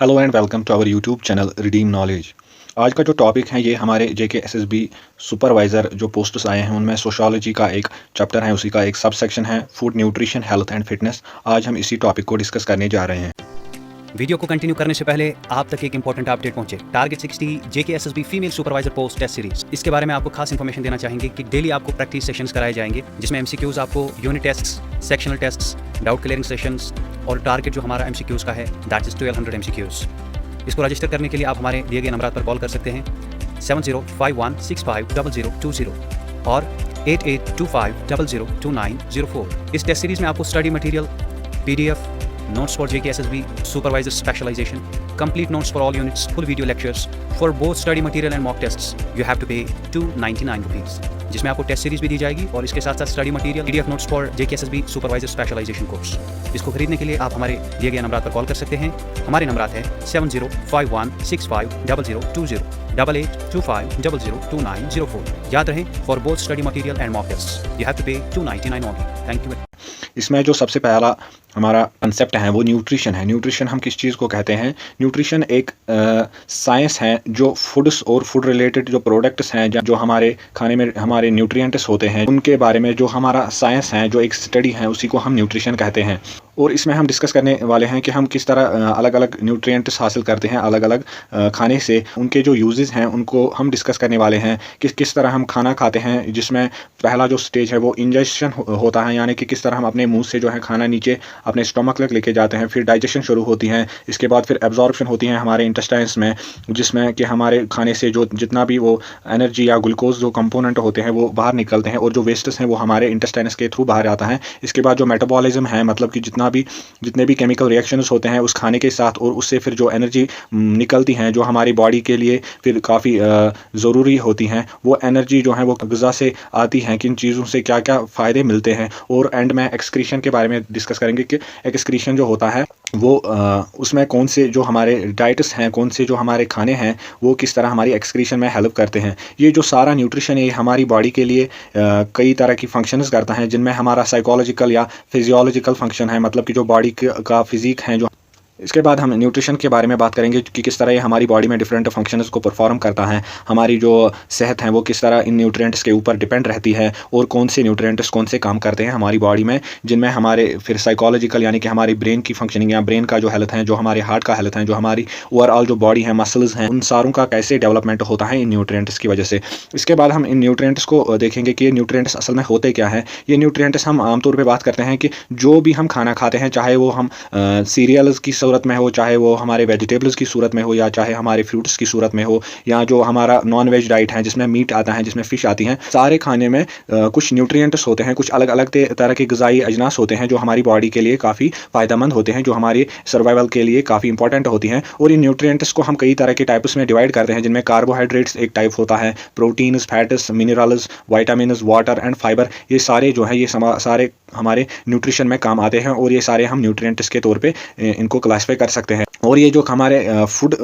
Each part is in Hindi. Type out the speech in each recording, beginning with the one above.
Hello and welcome to our YouTube channel redeem knowledge. आज का जो टॉपिक है ये हमारे JKSSB सुपरवाइज़र जो पोस्ट्स आए हैं उनमें सोशियोलॉजी का एक चैप्टर है, उसी का एक सब सेक्शन है food nutrition health and fitness. आज हम इसी टॉपिक को डिस्कस करने जा रहे हैं। वीडियो को कंटिन्यू करने से पहले आप तक एक इंपॉर्टेंट अपडेट पहुंचे। Target 60 JKSSB female supervisor post test series, इसके बारे में आपको खास इन्फॉर्मेशन देना चाहेंगे कि डेली आपको प्रैक्टिस सेशंस कराए जाएंगे जिसमें MCQs आपको unit tests, sectional tests, doubt clearing sessions और टारगेट जो हमारा MCQs का है दैट इज 1200 MCQs। इसको रजिस्टर करने के लिए आप हमारे दिए गए नंबर पर कॉल कर सकते हैं 7051650020 और 8825002904। इस टेस्ट सीरीज में आपको study material, PDF, notes for JKSSB supervisor specialization, complete notes for all units, full video lectures for both study material and mock tests. You have to pay 299 rupees, जिसमें आपको टेस्ट सीरीज भी दी जाएगी और इसके साथ साथ study material, PDF notes for JKSSB supervisor specialization course। इसको खरीदने के लिए आप हमारे दिए गए नंबर पर कॉल कर सकते हैं। हमारे नंबर हैं 7051650020 8825002904। याद रहे, for both study material and mock test you have to pay 299 only. Thank you. इसमें जो सबसे पहला हमारा कंसेप्ट है वो न्यूट्रिशन है। न्यूट्रिशन हम किस चीज़ को कहते हैं? न्यूट्रिशन एक साइंस है जो फूड्स और फूड रिलेटेड जो प्रोडक्ट्स हैं जो हमारे खाने में हमारे न्यूट्रिएंट्स होते हैं उनके बारे में जो हमारा साइंस है, जो एक स्टडी है, उसी को हम न्यूट्रिशन कहते हैं। और इसमें हम डिस्कस करने वाले हैं कि हम किस तरह अलग अलग न्यूट्रिएंट्स हासिल करते हैं अलग अलग खाने से, उनके जो यूजेस हैं उनको हम डिस्कस करने वाले हैं कि किस तरह हम खाना खाते हैं, जिसमें पहला जो स्टेज है वो इंजेक्शन होता है, यानी कि किस तरह हम अपने मुंह से जो है खाना नीचे अपने स्टमक तक लेके जाते हैं, फिर डाइजेशन शुरू होती है, इसके बाद फिर एब्जॉर्प्शन होती है हमारे इंटेस्टाइन्स में, जिसमें कि हमारे खाने से जो जितना भी वो एनर्जी या ग्लूकोज जो कंपोनेंट होते हैं वो बाहर निकलते हैं और जो वेस्ट्स हैं वो हमारे इंटेस्टाइन्स के थ्रू बाहर आता है। इसके बाद जो मेटाबॉलिज्म है, मतलब कि जितने भी केमिकल रिएक्शंस होते हैं उस खाने के साथ, और उससे फिर जो एनर्जी निकलती हैं जो हमारी बॉडी के लिए फिर काफ़ी ज़रूरी होती हैं, वो एनर्जी जो है वो ग़िज़ा से आती हैं, किन चीज़ों से क्या क्या फ़ायदे मिलते हैं। और एंड में एक्सक्रीशन के बारे में डिस्कस करेंगे कि एक्सक्रीशन जो होता है वो उसमें कौन से जो हमारे डाइट्स हैं, कौन से जो हमारे खाने हैं वो किस तरह हमारी एक्सक्रीशन में हेल्प करते हैं। ये जो सारा न्यूट्रिशन है ये हमारी बॉडी के लिए कई तरह की फंक्शंस करता है, जिनमें हमारा साइकोलॉजिकल या फिजियोलॉजिकल फंक्शन है, मतलब कि जो बॉडी का फिजिक है जो। इसके बाद हम न्यूट्रिशन के बारे में बात करेंगे कि किस तरह ये हमारी बॉडी में डिफरेंट फंक्शंस को परफॉर्म करता है, हमारी जो सेहत है वो किस तरह इन न्यूट्रिएंट्स के ऊपर डिपेंड रहती है, और कौन से न्यूट्रिएंट्स कौन से काम करते हैं हमारी बॉडी में, जिनमें हमारे फिर साइकोलॉजिकल यानी कि हमारी ब्रेन की फंक्शनिंग या ब्रेन का जो हेल्थ है, जो हमारे हार्ट का हेल्थ है, जो हमारी ओवरऑल जो बॉडी है, मसल्स हैं, उन सारों का कैसे डेवलपमेंट होता है इन न्यूट्रिएंट्स की वजह से। इसके बाद हम इन न्यूट्रिएंट्स को देखेंगे कि ये न्यूट्रिएंट्स असल में होते क्या है। ये न्यूट्रिएंट्स हम आमतौर पर बात करते हैं कि जो भी हम खाना खाते हैं, चाहे वो हम सीरियल्स की सूरत में हो, चाहे वो हमारे वेजिटेबल्स की सूरत में हो, या चाहे हमारे फ्रूट्स की सूरत में हो, या जो हमारा नॉन वेज डाइट है जिसमें मीट आता है, जिसमें फ़िश आती हैं, सारे खाने में कुछ न्यूट्रिएंट्स होते हैं, कुछ अलग अलग तरह के ग़िज़ाई अजनास होते हैं जो हमारी बॉडी के लिए काफ़ी फ़ायदेमंद होते हैं, जो हमारी सर्वाइवल के लिए काफ़ी इंपॉर्टेंट होती हैं। और इन न्यूट्रिएंट्स को हम कई तरह के टाइप्स में डिवाइड करते हैं, जिनमें कार्बोहाइड्रेट्स एक टाइप होता है, proteins, fats, minerals, vitamins, water and fibre, ये सारे जो हैं ये सारे हमारे न्यूट्रिशन में काम आते हैं, और ये सारे हम न्यूट्रिएंट्स के तौर पे इनको क्लासीफाई कर सकते हैं। और ये जो हमारे फूड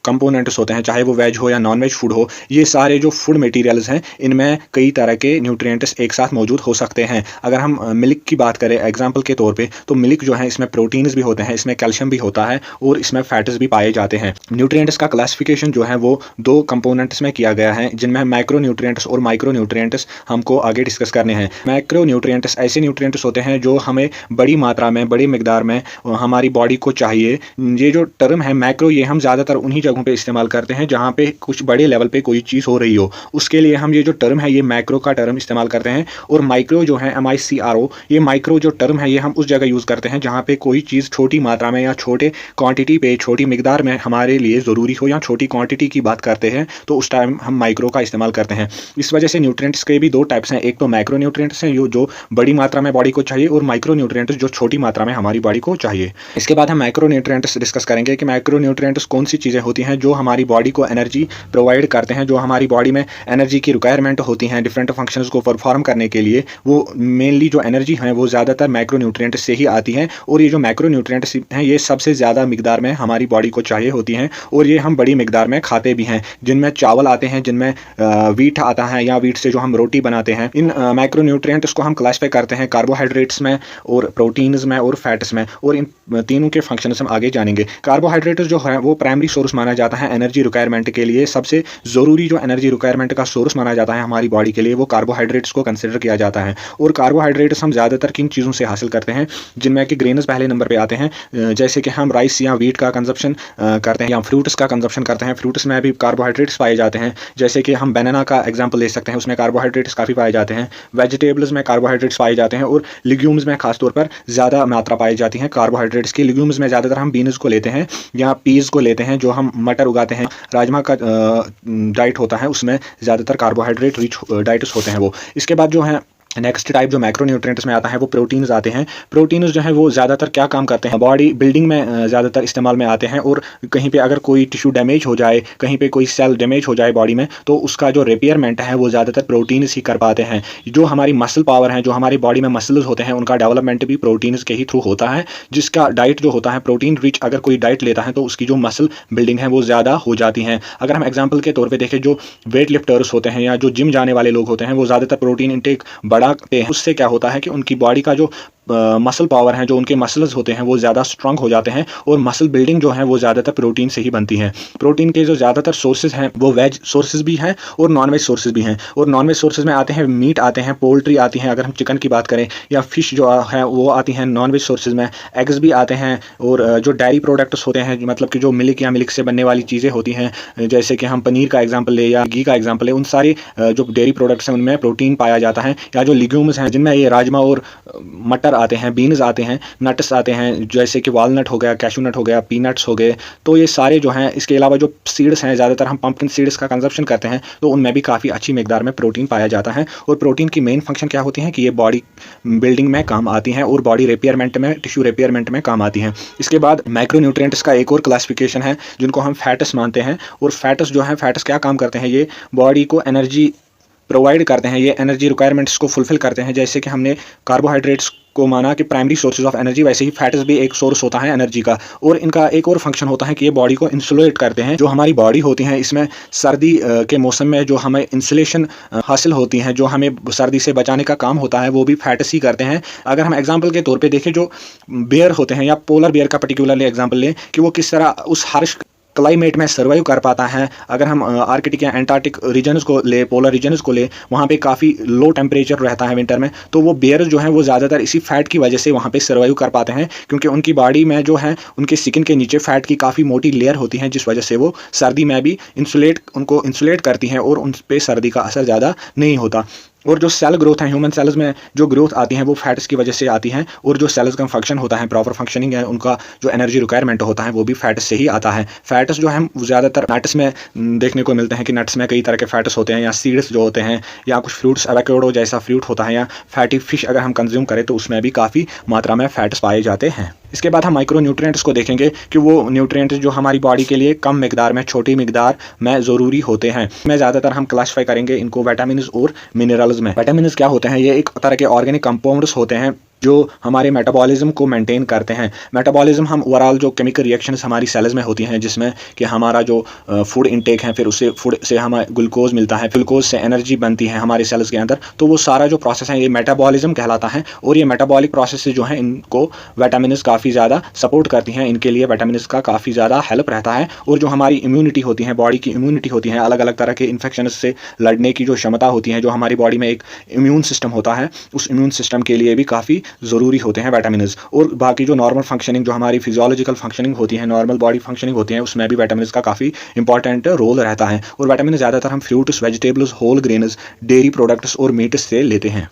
कंपोनेंट्स होते हैं, चाहे वो वेज हो या नॉन वेज फूड हो, ये सारे जो फूड मटेरियल्स हैं इनमें कई तरह के न्यूट्रिएंट्स एक साथ मौजूद हो सकते हैं। अगर हम मिल्क की बात करें एग्जांपल के तौर पे, तो मिल्क जो है इसमें प्रोटीन्स भी होते हैं, इसमें कैल्शियम भी होता है, और इसमें फैट्स भी पाए जाते हैं। न्यूट्रिएंट्स का क्लासिफिकेशन जो है वो दो कंपोनेंट्स में किया गया है, जिनमें माइक्रो न्यूट्रिएंट्स और माइक्रो न्यूट्रिएंट्स हमको आगे डिस्कस करने हैं। माइक्रो न्यूट्रिएंट्स ऐसे न्यूट्रिएंट्स होते हैं जो हमें बड़ी मात्रा में, बड़ी मिकदार में हमारी बॉडी को चाहिए। ये जो टर्म है मैक्रो, ये हम ज़्यादातर उन्हीं जगहों पे इस्तेमाल करते हैं जहाँ पे कुछ बड़े लेवल पे कोई चीज़ हो रही हो, उसके लिए हम ये जो टर्म है ये मैक्रो का टर्म इस्तेमाल करते हैं। और माइक्रो जो है MICRO, ये माइक्रो जो टर्म है ये हम उस जगह यूज़ करते हैं जहाँ पे कोई चीज़ छोटी मात्रा में या छोटे क्वांटिटी पे, छोटी मिकदार में हमारे लिए ज़रूरी हो, या छोटी क्वांटिटी की बात करते हैं तो उस टाइम हम माइक्रो का इस्तेमाल करते हैं। इस वजह से न्यूट्रिएंट्स के भी दो टाइप्स हैं, एक तो मैक्रो न्यूट्रिएंट्स हैं जो बड़ी मात्रा में बॉडी को चाहिए, और माइक्रो न्यूट्रिएंट्स जो छोटी मात्रा में हमारी बॉडी को चाहिए। इसके बाद हम माइक्रो न्यूट्रिएंट्स डिस्कस करेंगे कि माइक्रो न्यूट्रिएंट्स कौन सी चीज़ें होती होती हैं जो हमारी बॉडी को एनर्जी प्रोवाइड करते हैं, जो हमारी बॉडी में एनर्जी की रिक्वायरमेंट होती हैं डिफरेंट फंक्शंस को परफॉर्म करने के लिए। वो मेनली जो एनर्जी है वो ज़्यादातर मैक्रोन्यूट्रिएंट्स से ही आती है, और ये जो मैक्रोन्यूट्रिएंट्स हैं ये सबसे ज़्यादा मिकदार में हमारी बॉडी को चाहिए होती हैं, और ये हम बड़ी मिकदार में खाते भी हैं, जिनमें चावल आते हैं, जिनमें वीट आता है या वीट से जो हम रोटी बनाते हैं। इन मैक्रोन्यूट्रिएंट्स को हम क्लासिफाई करते हैं कार्बोहाइड्रेट्स में और प्रोटीन्स में और फैट्स में, और इन तीनों के फंक्शंस हम आगे जानेंगे। कार्बोहाइड्रेट्स जो है वो प्राइमरी सोर्स माना जाता है एनर्जी रिक्वायरमेंट के लिए। सबसे ज़रूरी जो एनर्जी रिक्वायरमेंट का सोर्स माना जाता है हमारी बॉडी के लिए वो कार्बोहाइड्रेट्स को कंसिडर किया जाता है। और कार्बोहाइड्रेट्स हम ज़्यादातर किन चीज़ों से हासिल करते हैं, जिनमें कि ग्रेन्स पहले नंबर पे आते हैं, जैसे कि हम राइस या वीट का कंजप्शन करते हैं या फ्रूट्स का कंजप्शन करते हैं। फ्रूट्स में भी कार्बोहाइड्रेट्स पाए जाते हैं, जैसे कि हम बनाना का एग्जांपल ले सकते हैं, उसमें कार्बोहाइड्रेट्स काफ़ी पाए जाते हैं। वेजिटेबल्स में कार्बोहाइड्रेट्स पाए जाते हैं, और लिग्यूम्स में खासतौर पर ज़्यादा मात्रा पाई जाती है कार्बोहाइड्रेट्स की। लिग्यूम्स में ज़्यादातर हम बीन्स को लेते हैं या पीज़ को लेते हैं, जो हम मटर उगाते हैं। राजमा का डाइट होता है, उसमें ज़्यादातर कार्बोहाइड्रेट रिच डाइट्स होते हैं वो। इसके बाद जो है नेक्स्ट टाइप जो मैक्रोन्यूट्रिएंट्स में आता है वो प्रोटीन्स आते हैं। प्रोटीन्स जो है वो ज़्यादातर क्या काम करते हैं, बॉडी बिल्डिंग में ज़्यादातर इस्तेमाल में आते हैं, और कहीं पे अगर कोई टिश्यू डैमेज हो जाए, कहीं पे कोई सेल डैमेज हो जाए बॉडी में, तो उसका जो रिपेयरमेंट है वो ज़्यादातर प्रोटीन्स ही कर पाते हैं। जो हमारी मसल पावर है, जो हमारी बॉडी में मसल्स होते हैं, उनका डेवलपमेंट भी प्रोटीन्स के ही थ्रू होता है। जिसका डाइट जो होता है प्रोटीन रिच अगर कोई डाइट लेता है तो उसकी जो मसल बिल्डिंग है वो ज़्यादा हो जाती है। अगर हम एग्जाम्पल के तौर पर देखें, जो वेट लिफ्टर्स होते हैं या जो जिम जाने वाले लोग होते हैं वो ज़्यादातर प्रोटीन इंटेक बढ़ाते हैं। उससे क्या होता है कि उनकी बॉडी का जो मसल पावर है, जो उनके मसल्स होते हैं वो ज़्यादा स्ट्रांग हो जाते हैं, और मसल बिल्डिंग जो है वो ज़्यादातर प्रोटीन से ही बनती है। प्रोटीन के जो ज़्यादातर सोर्सेज हैं वो वेज सोर्सेज भी हैं और नॉन वेज सोर्सेज भी हैं। और नॉन वेज सोर्सेज में आते हैं मीट आते हैं, पोल्ट्री आती हैं, अगर हम चिकन की बात करें, या फिश जो है वो आती हैं नॉन वेज सोर्सेज में। एग्स भी आते हैं, और जो डेयरी प्रोडक्ट्स होते हैं, मतलब कि जो मिल्क या मिल्क से बनने वाली चीज़ें होती हैं, जैसे कि हम पनीर का एग्जाम्पल ले या घी का एग्जाम्पल ले, उन सारी जो डेयरी प्रोडक्ट्स हैं उनमें प्रोटीन पाया जाता है। या जो लिग्यूम्स हैं, जिनमें ये राजमा और मटर आते हैं, बीन्स आते हैं, नट्स आते हैं, जैसे कि वालनट हो गया, कैशू नट हो गया, पीनट्स हो गए, तो ये सारे जो हैं। इसके अलावा जो सीड्स हैं, ज़्यादातर हम पंपकिन सीड्स का कंजप्शन करते हैं, तो उनमें भी काफ़ी अच्छी मिकदार में प्रोटीन पाया जाता है। और प्रोटीन की मेन फंक्शन क्या होती है कि ये बॉडी बिल्डिंग में काम आती हैं और बॉडी रिपेयरमेंट में, टिश्यू रिपेयरमेंट में काम आती हैं। इसके बाद मैक्रोन्यूट्रिएंट्स का एक और क्लासिफिकेशन है जिनको हम फैट्स मानते हैं। और फैट्स जो हैं, फैट्स क्या काम करते हैं, ये बॉडी को एनर्जी प्रोवाइड करते हैं, ये एनर्जी रिक्वायरमेंट्स को फुलफिल करते हैं। जैसे कि हमने कार्बोहाइड्रेट्स को माना कि प्राइमरी सोर्सेज ऑफ एनर्जी, वैसे ही फैट्स भी एक सोर्स होता है एनर्जी का। और इनका एक और फंक्शन होता है कि ये बॉडी को इंसुलेट करते हैं। जो हमारी बॉडी होती है, इसमें सर्दी के मौसम में जो हमें इंसुलेशन हासिल होती है, जो हमें सर्दी से बचाने का काम होता है, वो भी फैट्स ही करते हैं। अगर हम एग्जाम्पल के तौर पर देखें, जो बेयर होते हैं या पोलर बेयर का पर्टिकुलरली एग्जाम्पल लें कि वो किस तरह उस हार्श क्लाइमेट में सर्वाइव कर पाता है। अगर हम आर्कटिक या एंटार्क्टिक रीजन्स को ले, पोलर रीजन्स को ले, वहाँ पे काफ़ी लो टेम्परेचर रहता है विंटर में, तो वो बेयर जो हैं वो ज़्यादातर इसी फैट की वजह से वहाँ पे सर्वाइव कर पाते हैं, क्योंकि उनकी बॉडी में जो है उनके स्किन के नीचे फैट की काफ़ी मोटी लेयर होती है, जिस वजह से वो सर्दी में भी उनको इंसुलेट करती हैं और उन पर सर्दी का असर ज़्यादा नहीं होता। और जो सेल ग्रोथ है, ह्यूमन सेल्स में जो ग्रोथ आती है वो फैट्स की वजह से आती हैं। और जो सेल्स का फंक्शन होता है, प्रॉपर फंक्शनिंग है, उनका जो एनर्जी रिक्वायरमेंट होता है वो भी फैट्स से ही आता है। फैट्स जो है ज़्यादातर नट्स में देखने को मिलते हैं कि नट्स में कई तरह के फैट्स होते हैं, या सीड्स जो होते हैं, या कुछ फ्रूट्स, एवोकाडो जैसा फ्रूट होता है, या फैटी फिश अगर हम कंज्यूम करें तो उसमें भी काफ़ी मात्रा में फैट्स पाए जाते हैं। इसके बाद हम माइक्रो न्यूट्रिएंट्स को देखेंगे कि वो न्यूट्रिएंट्स जो हमारी बॉडी के लिए कम मिकदार में, छोटी मिकदार में ज़रूरी होते हैं। में ज़्यादातर हम क्लासिफाई करेंगे इनको विटामिन और मिनरल्स में। विटामिन क्या होते हैं, ये एक तरह के ऑर्गेनिक कंपाउंड्स होते हैं जो हमारे मेटाबॉलिज्म को मेंटेन करते हैं। मेटाबॉलिज्म हम ओवरऑल जो केमिकल रिएक्शंस हमारी सेल्स में होती हैं, जिसमें कि हमारा जो फूड इंटेक है, फिर उससे फूड से हमें ग्लूकोज मिलता है, ग्लूकोज से एनर्जी बनती है हमारे सेल्स के अंदर, तो वो सारा जो प्रोसेस है ये मेटाबॉलिज्म कहलाता है। और ये मेटाबॉलिक प्रोसेस जो है इनको विटामिन्स काफ़ी ज़्यादा सपोर्ट करती हैं, इनके लिए विटामिन्स का काफ़ी ज़्यादा हेल्प रहता है। और जो हमारी इम्यूनिटी होती है, बॉडी की इम्यूनिटी होती है, अलग अलग तरह के इन्फेक्शन से लड़ने की जो क्षमता होती है, जो हमारी बॉडी में एक इम्यून सिस्टम होता है, उस इम्यून सिस्टम के लिए भी काफ़ी ज़रूरी होते हैं विटामिन्स। और बाकी जो नॉर्मल फंक्शनिंग, जो हमारी फिजियोलॉजिकल फंक्शनिंग होती है, नॉर्मल बॉडी फंक्शनिंग होती है, उसमें भी विटामिन्स का काफ़ी इंपॉर्टेंट रोल रहता है। और विटामिन ज़्यादातर हम fruits, vegetables, whole grains, dairy products और मीट्स से लेते हैं।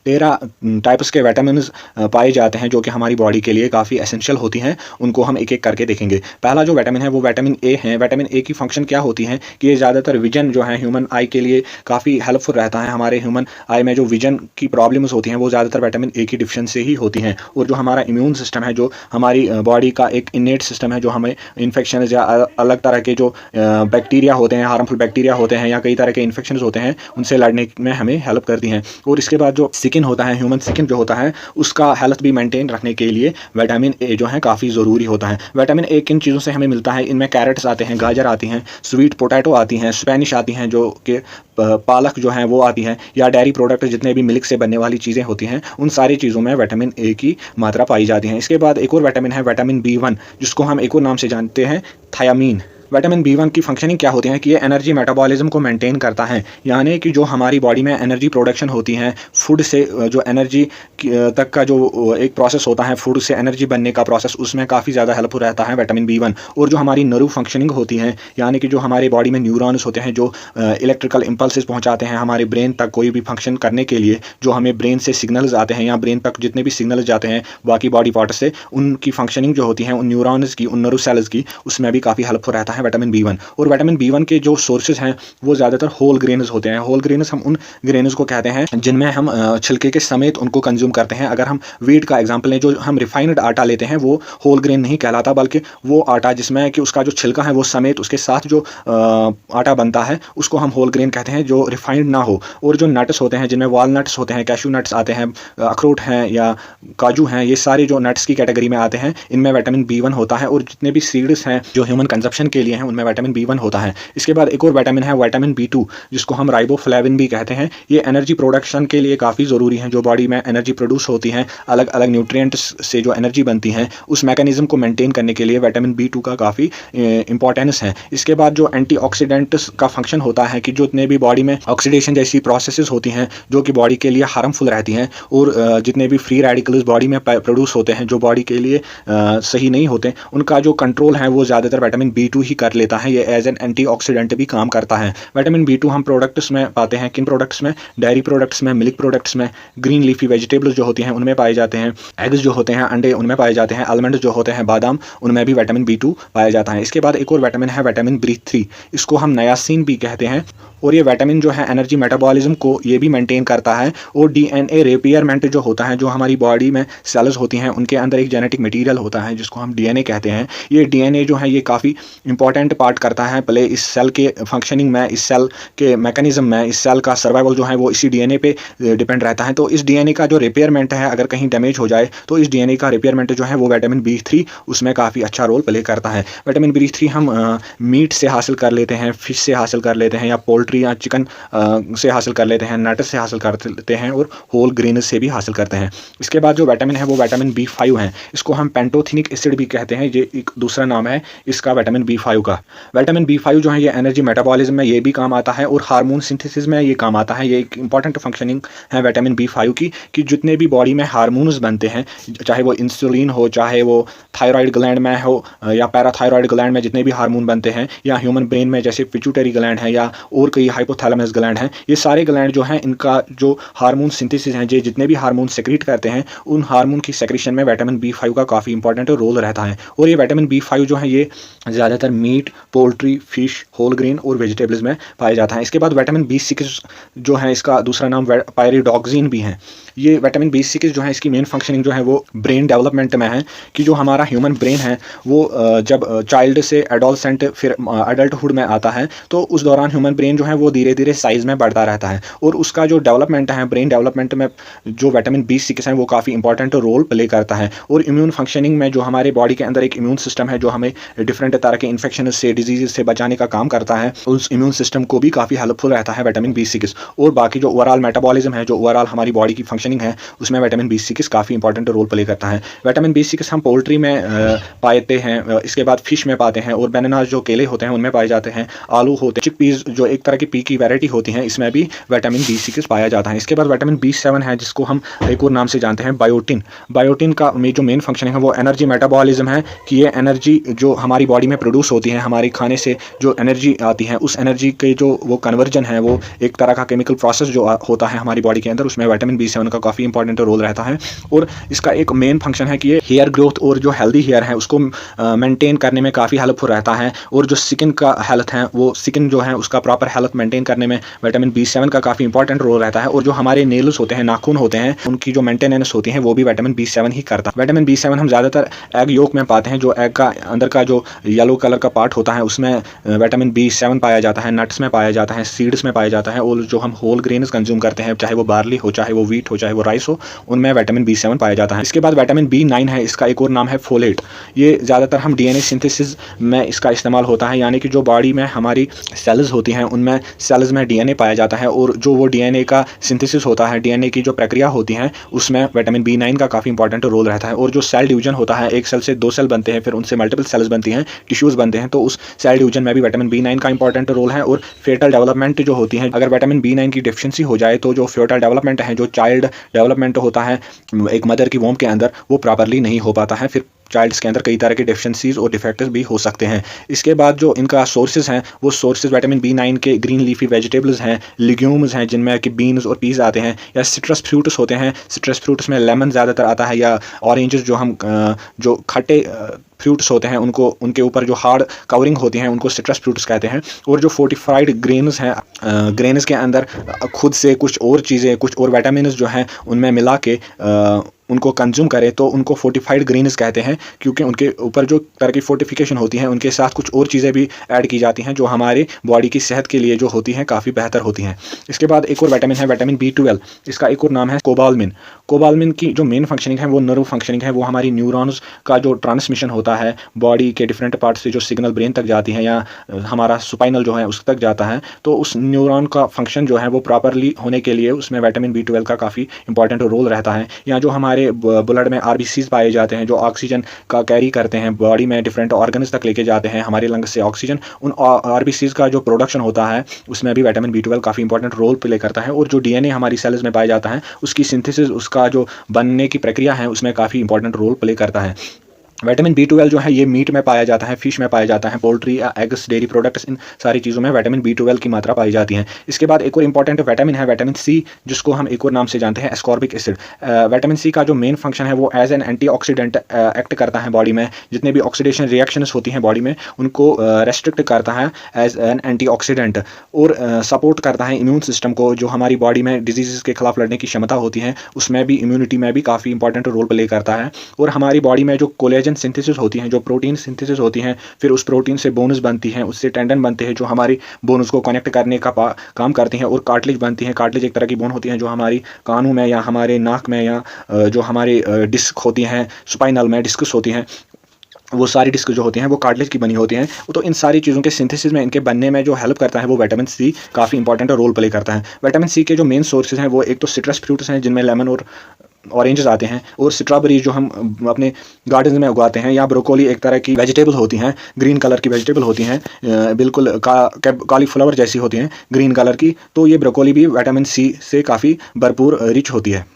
13 टाइप्स के विटामिन्स पाए जाते हैं जो कि हमारी बॉडी के लिए काफ़ी एसेंशियल होती हैं। उनको हम एक एक करके देखेंगे। पहला जो विटामिन है वो विटामिन ए है। विटामिन ए की फंक्शन क्या होती है कि ये ज़्यादातर विजन जो है ह्यूमन आई के लिए काफ़ी हेल्पफुल रहता है। हमारे ह्यूमन आई में जो विजन की प्रॉब्लम्स होती हैं वो ज़्यादातर विटामिन ए की डिफिशिएंसी ही होती हैं। और जो हमारा इम्यून सिस्टम है, जो हमारी बॉडी का एक इनेट सिस्टम है, जो हमें इन्फेक्शन या अलग तरह के जो बैक्टीरिया होते हैं, हार्मफुल बैक्टीरिया होते हैं या कई तरह के इन्फेक्शन होते हैं, उनसे लड़ने में हमें हेल्प करती हैं। और इसके बाद जो स्किन होता है, ह्यूमन स्किन जो होता है, उसका हेल्थ भी मेंटेन रखने के लिए विटामिन ए जो है काफ़ी ज़रूरी होता है। विटामिन ए किन चीज़ों से हमें मिलता है? इनमें कैरेट्स आते हैं, गाजर आती हैं, स्वीट पोटैटो आती हैं, स्पेनिश आती हैं, जो कि पालक जो है वो आती हैं, या डेयरी प्रोडक्ट जितने भी मिल्क से बनने वाली चीज़ें होती हैं, उन सारी चीज़ों में विटामिन ए की मात्रा पाई जाती है। इसके बाद एक और विटामिन है विटामिन B1, जिसको हम एक और नाम से जानते हैं थायामीन। विटामिन B1 की फंक्शनिंग क्या होती है कि ये एनर्जी मेटाबॉलिज्म को मेंटेन करता है, यानी कि जो हमारी बॉडी में एनर्जी प्रोडक्शन होती है, फूड से जो एनर्जी तक का जो एक प्रोसेस होता है, फूड से एनर्जी बनने का प्रोसेस, उसमें काफ़ी ज़्यादा हेल्पफुल रहता है विटामिन B1। और जो हमारी नर्व फंक्शनिंग होती है, यानी कि जो हमारी बॉडी में न्यूरॉन्स होते हैं जो इलेक्ट्रिकल इम्पल्सेस पहुँचाते हैं हमारे ब्रेन तक कोई भी फंक्शन करने के लिए, जो हमें ब्रेन से सिग्नल्स आते हैं या ब्रेन तक जितने भी सिग्नल्स जाते हैं बाकी बॉडी पार्ट से, उनकी फंक्शनिंग जो होती है उन न्यूरॉन्स की, उन नर्व सेल्स की, उसमें भी काफ़ी हेल्पफुल रहता है विटामिन B1। और विटामिन B1 के जो सोर्सेज हैं वो ज़्यादातर होल ग्रेन्स होते हैं। होल ग्रेन्स हम उन ग्रेन्स को कहते हैं जिनमें हम छिलके के समेत उनको कंज्यूम करते हैं। अगर हम व्हीट का एग्जांपल लें, जो हम रिफाइंड आटा लेते हैं वो होल ग्रेन नहीं कहलाता, बल्कि वो आटा जिसमें कि उसका जो छिलका है वो समेत उसके साथ जो आटा बनता है उसको हम होल ग्रेन कहते हैं, जो रिफाइंड ना हो। और जो नट्स होते हैं जिनमें वॉलनट्स होते हैं, कैशू नट्स आते हैं, अखरोट हैं या काजू हैं, ये सारे जो नट्स की कैटेगरी में आते हैं, इनमें विटामिन B1 होता है। और जितने भी सीड्स हैं जो ह्यूमन कंजप्शन के लिए हैं, उनमें विटामिन B1 होता है। इसके बाद एक और विटामिन है विटामिन B2, जिसको हम राइबोफ्लेविन भी कहते हैं। ये एनर्जी प्रोडक्शन के लिए काफ़ी ज़रूरी है। जो बॉडी में एनर्जी प्रोड्यूस होती है, अलग अलग न्यूट्रिएंट्स से जो एनर्जी बनती है, उस मैकेनिज्म को मेंटेन करने के लिए विटामिन B2 का काफ़ी इंपॉर्टेंस है। इसके बाद जो एंटीऑक्सीडेंट्स का फंक्शन होता है कि जितने भी बॉडी में ऑक्सीडेशन जैसी प्रोसेसेस होती हैं जो कि बॉडी के लिए हार्मफुल रहती हैं, और जितने भी फ्री रेडिकल्स बॉडी में प्रोड्यूस होते हैं जो बॉडी के लिए सही नहीं होते, उनका जो कंट्रोल है वो ज़्यादातर विटामिन B2 ही कर लेता है। ये एज एन एंटीऑक्सीडेंट भी काम करता है। विटामिन B2 हम प्रोडक्ट्स में पाते हैं। किन प्रोडक्ट्स में? डेयरी प्रोडक्ट्स में, मिल्क प्रोडक्ट्स में, ग्रीन लीफी वेजिटेबल्स जो होती हैं उनमें पाए जाते हैं, एग्स जो होते हैं, अंडे, उनमें पाए जाते हैं, आलमंड जो होते हैं, बादाम, उनमें भी विटामिन B2 पाया जाता है। इसके बाद एक और विटामिन है विटामिन B3, इसको हम नायासिन भी कहते हैं। और ये विटामिन जो है एनर्जी मेटाबॉलिज्म को ये भी मेंटेन करता है। और DNA रिपेयरमेंट जो होता है, जो हमारी बॉडी में सेल्स होती हैं उनके अंदर एक जेनेटिक मटेरियल होता है जिसको हम DNA कहते हैं। ये DNA जो है ये काफ़ी इंपॉर्टेंट पार्ट करता है प्ले इस सेल के फंक्शनिंग में, इस सेल के मैकेनिज्म में। इस सेल का सर्वाइवल जो है वो इसी DNA पे डिपेंड रहता है। तो इस DNA का जो रिपेयरमेंट है, अगर कहीं डैमेज हो जाए तो इस DNA का रिपेयरमेंट जो है वो विटामिन B3 उसमें काफ़ी अच्छा रोल प्ले करता है। विटामिन B3 हम मीट से हासिल कर लेते हैं, फिश से हासिल कर लेते हैं, या पोल्ट्री या चिकन से हासिल कर लेते हैं, नट्स से हासिल कर लेते हैं, और होल ग्रेन से भी हासिल करते हैं। इसके बाद जो विटामिन है वो विटामिन B5 है। इसको हम पेंटोथेनिक एसिड भी कहते हैं, ये एक दूसरा नाम है इसका विटामिन B5 का। विटामिन B5 जो है ये एनर्जी मेटाबॉलिज्म में ये भी काम आता है और हार्मोन सिंथेसिस में ये काम आता है। ये एक इंपॉर्टेंट फंक्शनिंग है विटामिन B5 की, कि जितने भी बॉडी में हार्मोन्स बनते हैं, चाहे वो इंसुलिन हो, चाहे वो थायराइड ग्लैंड में हो या पैराथायराइड ग्लैंड में जितने भी हार्मोन बनते हैं, या ह्यूमन ब्रेन में जैसे पिट्यूटरी ग्लैंड है या और कई हाइपोथैलेमस ग्लैंड हैं, ये सारे ग्लैंड जो हैं इनका जो हार्मोन सिंथेसिस हैं, जो जितने भी हार्मोन सेक्रेट करते हैं, उन हार्मोन की सेक्रेशन में विटामिन B5 का काफ़ी इंपॉर्टेंट रोल रहता है। और ये विटामिन B5 जो है ये ज़्यादातर meat, poultry, fish, whole grain और वेजिटेबल्स में पाया जाता है। इसके बाद विटामिन B6 जो है इसका दूसरा नाम पायरिडॉक्सिन भी है। ये विटामिन B6 जो है इसकी मेन फंक्शनिंग जो है वो ब्रेन डेवलपमेंट में है, कि जो हमारा ह्यूमन ब्रेन है वो जब चाइल्ड से एडोलसेंट फिर एडल्टहुड में आता है, तो उस दौरान ह्यूमन ब्रेन जो है वो धीरे धीरे साइज़ में बढ़ता रहता है। और उसका जो डेवलपमेंट है, ब्रेन डेवलपमेंट में जो विटामिन B6 है वो काफ़ी इंपॉर्टेंट रोल प्ले करता है। और इम्यून फंक्शनिंग में जो हमारे बॉडी के अंदर एक इम्यून सिस्टम है जो हमें डिफरेंट तरह के इन्फेक्शन से, डिजीज से बचाने का काम करता है, उस इम्यून सिस्टम को भी काफ़ी हेल्पफुल रहता है विटामिन B6। और बाकी जो ओवरऑल मेटाबॉलिज्म है, जो ओवरऑल हमारी बॉडी की फंक्शनिंग है, उसमें विटामिन B6 काफ़ी इंपॉर्टेंट रोल प्ले करता है। विटामिन B6 हम पोल्ट्री में पाते हैं, इसके बाद फिश में पाते हैं, और बनानास जो केले होते हैं उनमें पाए जाते हैं, आलू होते हैं, चिकपीस जो एक तरह की पी की वैरायटी होती हैं, इसमें भी विटामिन B6 पाया जाता है। इसके बाद विटामिन B7 है जिसको हम एक और नाम से जानते हैं बायोटिन। बायोटिन का जो मेन फंक्शन है वो एनर्जी मेटाबॉलिज्म है, कि ये एनर्जी जो हमारी बॉडी में प्रोड्यूस होती होती हैं, हमारी खाने से जो एनर्जी आती है उस एनर्जी के जो वो कन्वर्जन है, वो एक तरह का केमिकल प्रोसेस जो होता है हमारी बॉडी के अंदर, उसमें विटामिन B7 का काफ़ी इंपॉर्टेंट रोल रहता है। और इसका एक मेन फंक्शन है कि ये हेयर ग्रोथ और जो हेल्दी हेयर है उसको मेंटेन करने में काफ़ी हेल्पफुल रहता है। और जो स्किन का हेल्थ है, वो स्किन जो है उसका प्रॉपर हेल्थ मेंटेन करने में विटामिन B7 का काफ़ी इंपॉर्टेंट रोल रहता है। और जो हमारे नेल्स होते हैं, नाखून होते हैं, उनकी जो मेंटेनेंस होती है वो भी विटामिन B7 ही करता है। विटामिन B7 हम ज़्यादातर एग योक में पाते हैं। जो एग का अंदर का जो येलो कलर का पार्ट होता है उसमें विटामिन B7 पाया जाता है, नट्स में पाया जाता है, सीड्स में पाया जाता है। और जो हम होल ग्रेन्स कंज्यूम करते हैं, चाहे वो बार्ली हो, चाहे वो व्हीट हो, चाहे वो राइस हो, उनमें विटामिन B7 पाया जाता है। इसके बाद विटामिन B9 है, इसका एक और नाम है फोलेट। ये ज़्यादातर हम DNA सिंथेसिस में इसका इस्तेमाल होता है, यानी कि जो बॉडी में हमारी सेल्स होती हैं उनमें सेल्स में DNA पाया जाता है। और जो वो DNA का सिंथेसिस होता है, DNA की जो प्रक्रिया होती है, उसमें विटामिन B9 का काफ़ी इंपॉर्टेंट रोल रहता है। और जो सेल डिवीजन होता है, एक सेल से 2 सेल बनते हैं, फिर उनसे मल्टीपल सेल्स बनती हैं, टिश्यूज़ बनते हैं, तो उस सेल डिवीजन में भी विटामिन B9 का इंपॉर्टेंट रोल है। और फेटल डेवलपमेंट जो होती है, अगर विटामिन B9 की डिफिशिएंसी हो जाए तो जो फेटल डेवलपमेंट है, जो चाइल्ड डेवलपमेंट होता है एक मदर की वोम के अंदर, वो प्रॉपरली नहीं हो पाता है। फिर चाइल्ड्स के अंदर कई तरह के डेफिशिएंसीज और डिफेक्ट्स भी हो सकते हैं। इसके बाद जो इनका सोर्सेज हैं, वो सोर्सेज विटामिन B9 के ग्रीन लीफी वेजिटेबल्स हैं, लिग्यूम्स हैं जिनमें कि बीन्स और पीस आते हैं, या सिट्रस फ्रूट्स होते हैं। सिट्रस फ्रूट्स में लेमन ज़्यादातर आता है, या ऑरेंजेस जो हम जो खट्टे फ्रूट्स होते हैं उनको, उनके ऊपर जो हार्ड कवरिंग होती हैं, उनको सिट्रस फ्रूट्स कहते हैं। और जो फोर्टिफाइड ग्रेन्स हैं, ग्रेन्स के अंदर खुद से कुछ और चीज़ें, कुछ और विटामिन जो हैं उनमें मिला के उनको कंज्यूम करें तो उनको फोर्टिफाइड ग्रेन्स कहते हैं, क्योंकि उनके ऊपर जो तरह की फोर्टिफिकेशन होती है उनके साथ कुछ और चीज़ें भी ऐड की जाती हैं जो हमारे बॉडी की सेहत के लिए जो होती हैं काफ़ी बेहतर होती हैं। इसके बाद एक और विटामिन है विटामिन B12। इसका एक और नाम है कोबालमिन। कोबालमिन की जो मेन फंक्शनिंग है वो नर्व फंक्शनिंग है। वो हमारी न्यूरॉन्स का जो ट्रांसमिशन होता है बॉडी के डिफरेंट पार्ट से, जो सिग्नल ब्रेन तक जाती है या हमारा स्पाइनल जो है उस तक जाता है, तो उस न्यूरॉन का फंक्शन जो है वो प्रॉपरली होने के लिए उसमें विटामिन B12 का काफ़ी इंपॉर्टेंट रोल रहता है। या जो हमारे ब्लड में RBCs पाए जाते हैं, जो ऑक्सीजन का कैरी करते हैं बॉडी में, डिफरेंट ऑर्गन्स तक लेके जाते हैं हमारे लंग्स से ऑक्सीजन, उन RBCs का जो प्रोडक्शन होता है उसमें भी विटामिन B12 काफ़ी इंपॉर्टेंट रोल प्ले करता है। और जो DNA हमारी सेल्स में पाया जाता है उसकी सिंथेसिस, उसका जो बनने की प्रक्रिया है उसमें काफ़ी इंपॉर्टेंट रोल प्ले करता है। विटामिन B12 जो है ये मीट में पाया जाता है, फिश में पाया जाता है, पोल्ट्री या एग्स, डेयरी प्रोडक्ट्स, इन सारी चीज़ों में विटामिन B12 की मात्रा पाई जाती है। इसके बाद एक और इंपॉर्टेंट विटामिन है विटामिन C, जिसको हम एक और नाम से जानते हैं एस्कॉर्बिक एसिड। विटामिन C का जो मेन फंक्शन है वो एज एन एंटीऑक्सीडेंट एक्ट करता है बॉडी में। जितने भी ऑक्सीडेशन रिएक्शंस होती हैं बॉडी में उनको रेस्ट्रिक्ट करता है एज एन एंटीऑक्सीडेंट, और सपोर्ट करता है इम्यून सिस्टम को। जो हमारी बॉडी में डिजीज़ के खिलाफ लड़ने की क्षमता होती है उसमें भी, इम्यूनिटी में भी काफ़ी इंपॉर्टेंट रोल प्ले करता है। और हमारी बॉडी में जो कोलेजन सिंथेसिस होती हैं, जो प्रोटीन सिंथेसिस होती हैं, फिर उस प्रोटीन से बोन्स बनती हैं, उससे टेंडन बनते हैं जो हमारी बोन्स को कनेक्ट करने का काम करती हैं, और कार्टिलेज बनती हैं। कार्टिलेज एक तरह की बोन होती हैं जो हमारी कानों में या हमारे नाक में, या जो हमारी डिस्क होती हैं स्पाइनल में डिस्कस होती हैं, वो सारी डिस्क जो होती हैं वो कार्टिलेज की बनी होती हैं। तो इन सारी चीज़ों के सिंथेसिस में, इनके बनने में जो हेल्प करता है वो विटामिन C काफ़ी इंपॉर्टेंट रोल प्ले करता है। विटामिन C के जो मेन सोर्सेज हैं वो एक तो सिट्रस फ्रूट्स हैं जिनमें लेमन और ऑरेंजेस आते हैं, और स्ट्रॉबेरी जो हम अपने गार्डन में उगाते हैं, या ब्रोकोली एक तरह की वेजिटेबल होती हैं, ग्रीन कलर की वेजिटेबल होती हैं, बिल्कुल कॉलीफ्लावर जैसी होती हैं ग्रीन कलर की। तो ये ब्रोकोली भी विटामिन C से काफ़ी भरपूर रिच होती है।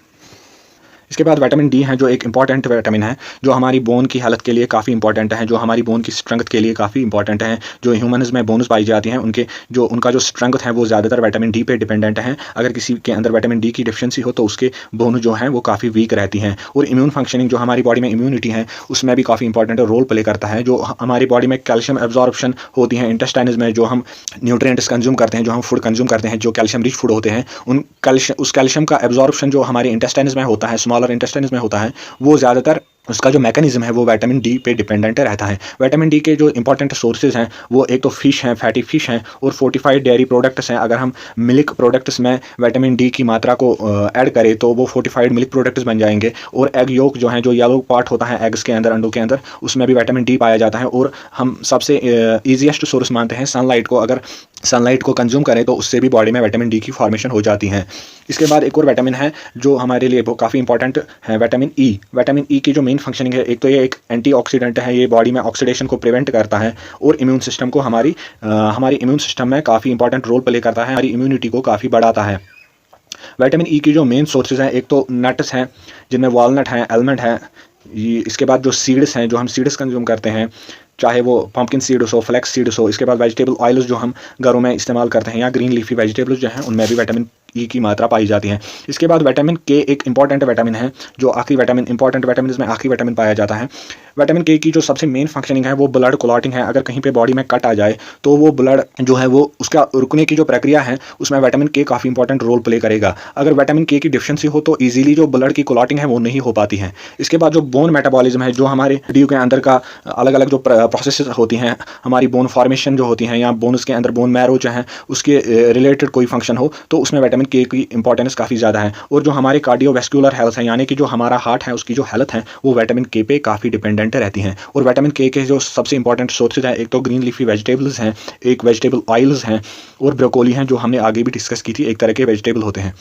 इसके बाद विटामिन D है जो एक इंपॉर्टेंट विटामिन है, जो हमारी बोन की हालत के लिए काफ़ी इंपॉर्टेंट है, जो हमारी बोन की स्ट्रेंथ के लिए काफ़ी इंपॉर्टेंट है। जो ह्यूमन्स में बोन्स पाई जाती हैं उनका जो स्ट्रेंथ है वो ज़्यादातर विटामिन D पे डिपेंडेंट है। अगर किसी के अंदर विटामिन D की डिफिशिएंसी हो तो उसके बोन जो हैं वो काफ़ी वीक रहती हैं। और इम्यून फंक्शनिंग, जो हमारी बॉडी में इम्यूनिटी है उसमें भी काफ़ी इंपॉर्टेंट रोल प्ले करता है। जो हमारी बॉडी में कैल्शियम एब्जॉर्प्शन होती है इंटेस्टाइन्स में, जो हम न्यूट्रिएंट्स कंज्यूम करते हैं, जो हम फूड कंज्यूम करते हैं, जो कैल्शियम रिच फूड होते हैं, उस कैल्शियम का एब्जॉर्प्शन जो हमारे इंटेस्टाइन्स में होता है, स्मॉलर इंटेस्टाइन्स में होता है, वो ज़्यादातर उसका जो मैकेनिज्म है वो विटामिन D पे डिपेंडेंट रहता है। विटामिन D के जो इंपॉर्टेंट सोर्सेज हैं वो एक तो फिश हैं, फैटी फिश हैं, और फोर्टिफाइड डेयरी प्रोडक्ट्स हैं। अगर हम मिल्क प्रोडक्ट्स में विटामिन D की मात्रा को ऐड करें तो वो फोर्टिफाइड मिल्क प्रोडक्ट्स बन जाएंगे। और एग योक जो है, जो येलो पार्ट होता है एग्स के अंदर, अंडों के अंदर, उसमें भी विटामिन D पाया जाता है। और हम सबसे ईजीएस्ट सोर्स मानते हैं सनलाइट को। अगर सनलाइट को कंज्यूम करें तो उससे भी बॉडी में विटामिन D की फॉर्मेशन हो जाती है। इसके बाद एक और विटामिन है जो हमारे लिए वो काफ़ी इंपॉर्टेंट है, विटामिन E। विटामिन E की जो मेन फंक्शनिंग है, एक तो ये एक एंटीऑक्सीडेंट है, ये बॉडी में ऑक्सीडेशन को प्रिवेंट करता है, और इम्यून सिस्टम को हमारी इम्यून सिस्टम में काफ़ी इंपॉर्टेंट रोल प्ले करता है, हमारी इम्यूनिटी को काफ़ी बढ़ाता है। विटामिन E की जो मेन सोर्सेज हैं, एक तो नट्स हैं जिनमें वॉलनट हैं, आलमंड हैं, इसके बाद जो सीड्स हैं, जो हम सीड्स कंज्यूम करते हैं, चाहे वो पम्पकिन सीड्स हो, फ्लैक्स सीड्स हो। इसके बाद वेजिटेबल ऑयल्स जो हम घरों में इस्तेमाल करते हैं, या ग्रीन लीफी वेजिटेबल्स जो हैं उनमें भी विटामिन ई की मात्रा पाई जाती है। इसके बाद विटामिन के एक इंपॉर्टेंट विटामिन है, जो आखिरी विटामिन इंपॉर्टेंट विटामिन में आखिरी विटामिन पाया जाता है। विटामिन के की जो सबसे मेन फंक्शनिंग है वो ब्लड क्लॉटिंग है। अगर कहीं पे बॉडी में कट आ जाए तो वो ब्लड जो है वो उसका रुकने की जो प्रक्रिया है उसमें विटामिन के काफ़ी इंपॉर्टेंट रोल प्ले करेगा। अगर विटामिन के की डिफिशिएंसी हो तो ईजिली जो ब्लड की क्लॉटिंग है वो नहीं हो पाती है। इसके बाद जो बोन मेटाबॉलिज्म है, जो हमारे हड्डियों के अंदर का अलग अलग जो प्रोसेस होती हैं, हमारी बोन फॉर्मेशन जो होती हैं, या बोन्स के अंदर बोन मैरो जो है उसके रिलेटेड कोई फंक्शन हो तो उसमें विटामिन के की इंपॉर्टेंस काफ़ी ज़्यादा है। और जो हमारे कार्डियोवैस्कुलर हेल्थ है, यानी कि जो हमारा हार्ट है उसकी जो हेल्थ है वो विटामिन के पे काफ़ी डिपेंडेंट रहती हैं। और विटामिन के जो सबसे इंपॉर्टेंट सोर्सेज हैं, एक तो ग्रीन लीफी वेजिटेबल्स हैं, एक वेजिटेबल ऑयल्स हैं, और ब्रोकोली हैं जो हमने आगे भी डिस्कस की थी, एक तरह के वेजिटेबल होते हैं।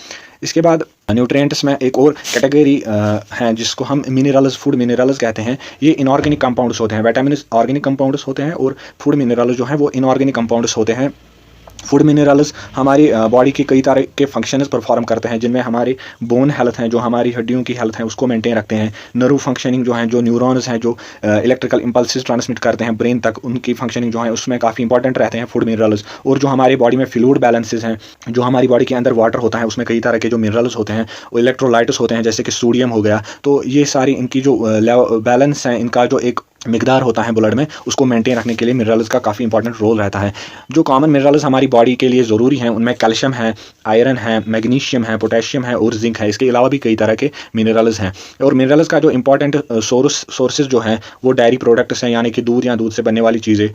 इसके बाद न्यूट्रिएंट्स में एक और कैटेगरी है जिसको हम मिनरल्स, फूड मिनरल्स कहते हैं। ये इनऑर्गेनिक कंपाउंड्स होते हैं। विटामिन ऑर्गेनिक कंपाउंड्स होते हैं और फूड मिनरल्स जो हैं वो इनऑर्गेनिक कंपाउंड्स होते हैं। फूड मिनरल्स हमारी बॉडी के कई तरह के फंक्शंस परफॉर्म करते हैं, जिनमें हमारी बोन हेल्थ है, जो हमारी हड्डियों की हेल्थ है उसको मेंटेन रखते हैं। नर्व फंक्शनिंग जो है, जो न्यूरॉन्स हैं जो इलेक्ट्रिकल इंपल्सेस ट्रांसमिट करते हैं ब्रेन तक, उनकी फंक्शनिंग जो है उसमें काफ़ी इंपॉर्टेंट रहते हैं फूड मिनरल्स। और जो हमारे बॉडी में फ्लूइड बैलेंसेस हैं, जो हमारी बॉडी के अंदर वाटर होता है उसमें कई तरह के जो मिनरल्स होते हैं वो इलेक्ट्रोलाइट्स होते हैं, जैसे कि सोडियम हो गया। तो ये सारी इनकी जो बैलेंस है, इनका जो एक मिकदार होता है ब्लड में, उसको मेंटेन रखने के लिए मिनरल्स का काफ़ी इंपॉर्टेंट रोल रहता है। जो कॉमन मिनरल्स हमारी बॉडी के लिए ज़रूरी हैं उनमें कैल्शियम है, आयरन है, मैग्नीशियम है, पोटेशियम है और जिंक है। इसके अलावा भी कई तरह के मिनरल्स हैं। और मिनरल्स का जो इंपॉर्टेंट सोर्सेज जो हैं वो डायरी प्रोडक्ट्स हैं, यानी कि दूध या दूध से बनने वाली चीज़ें,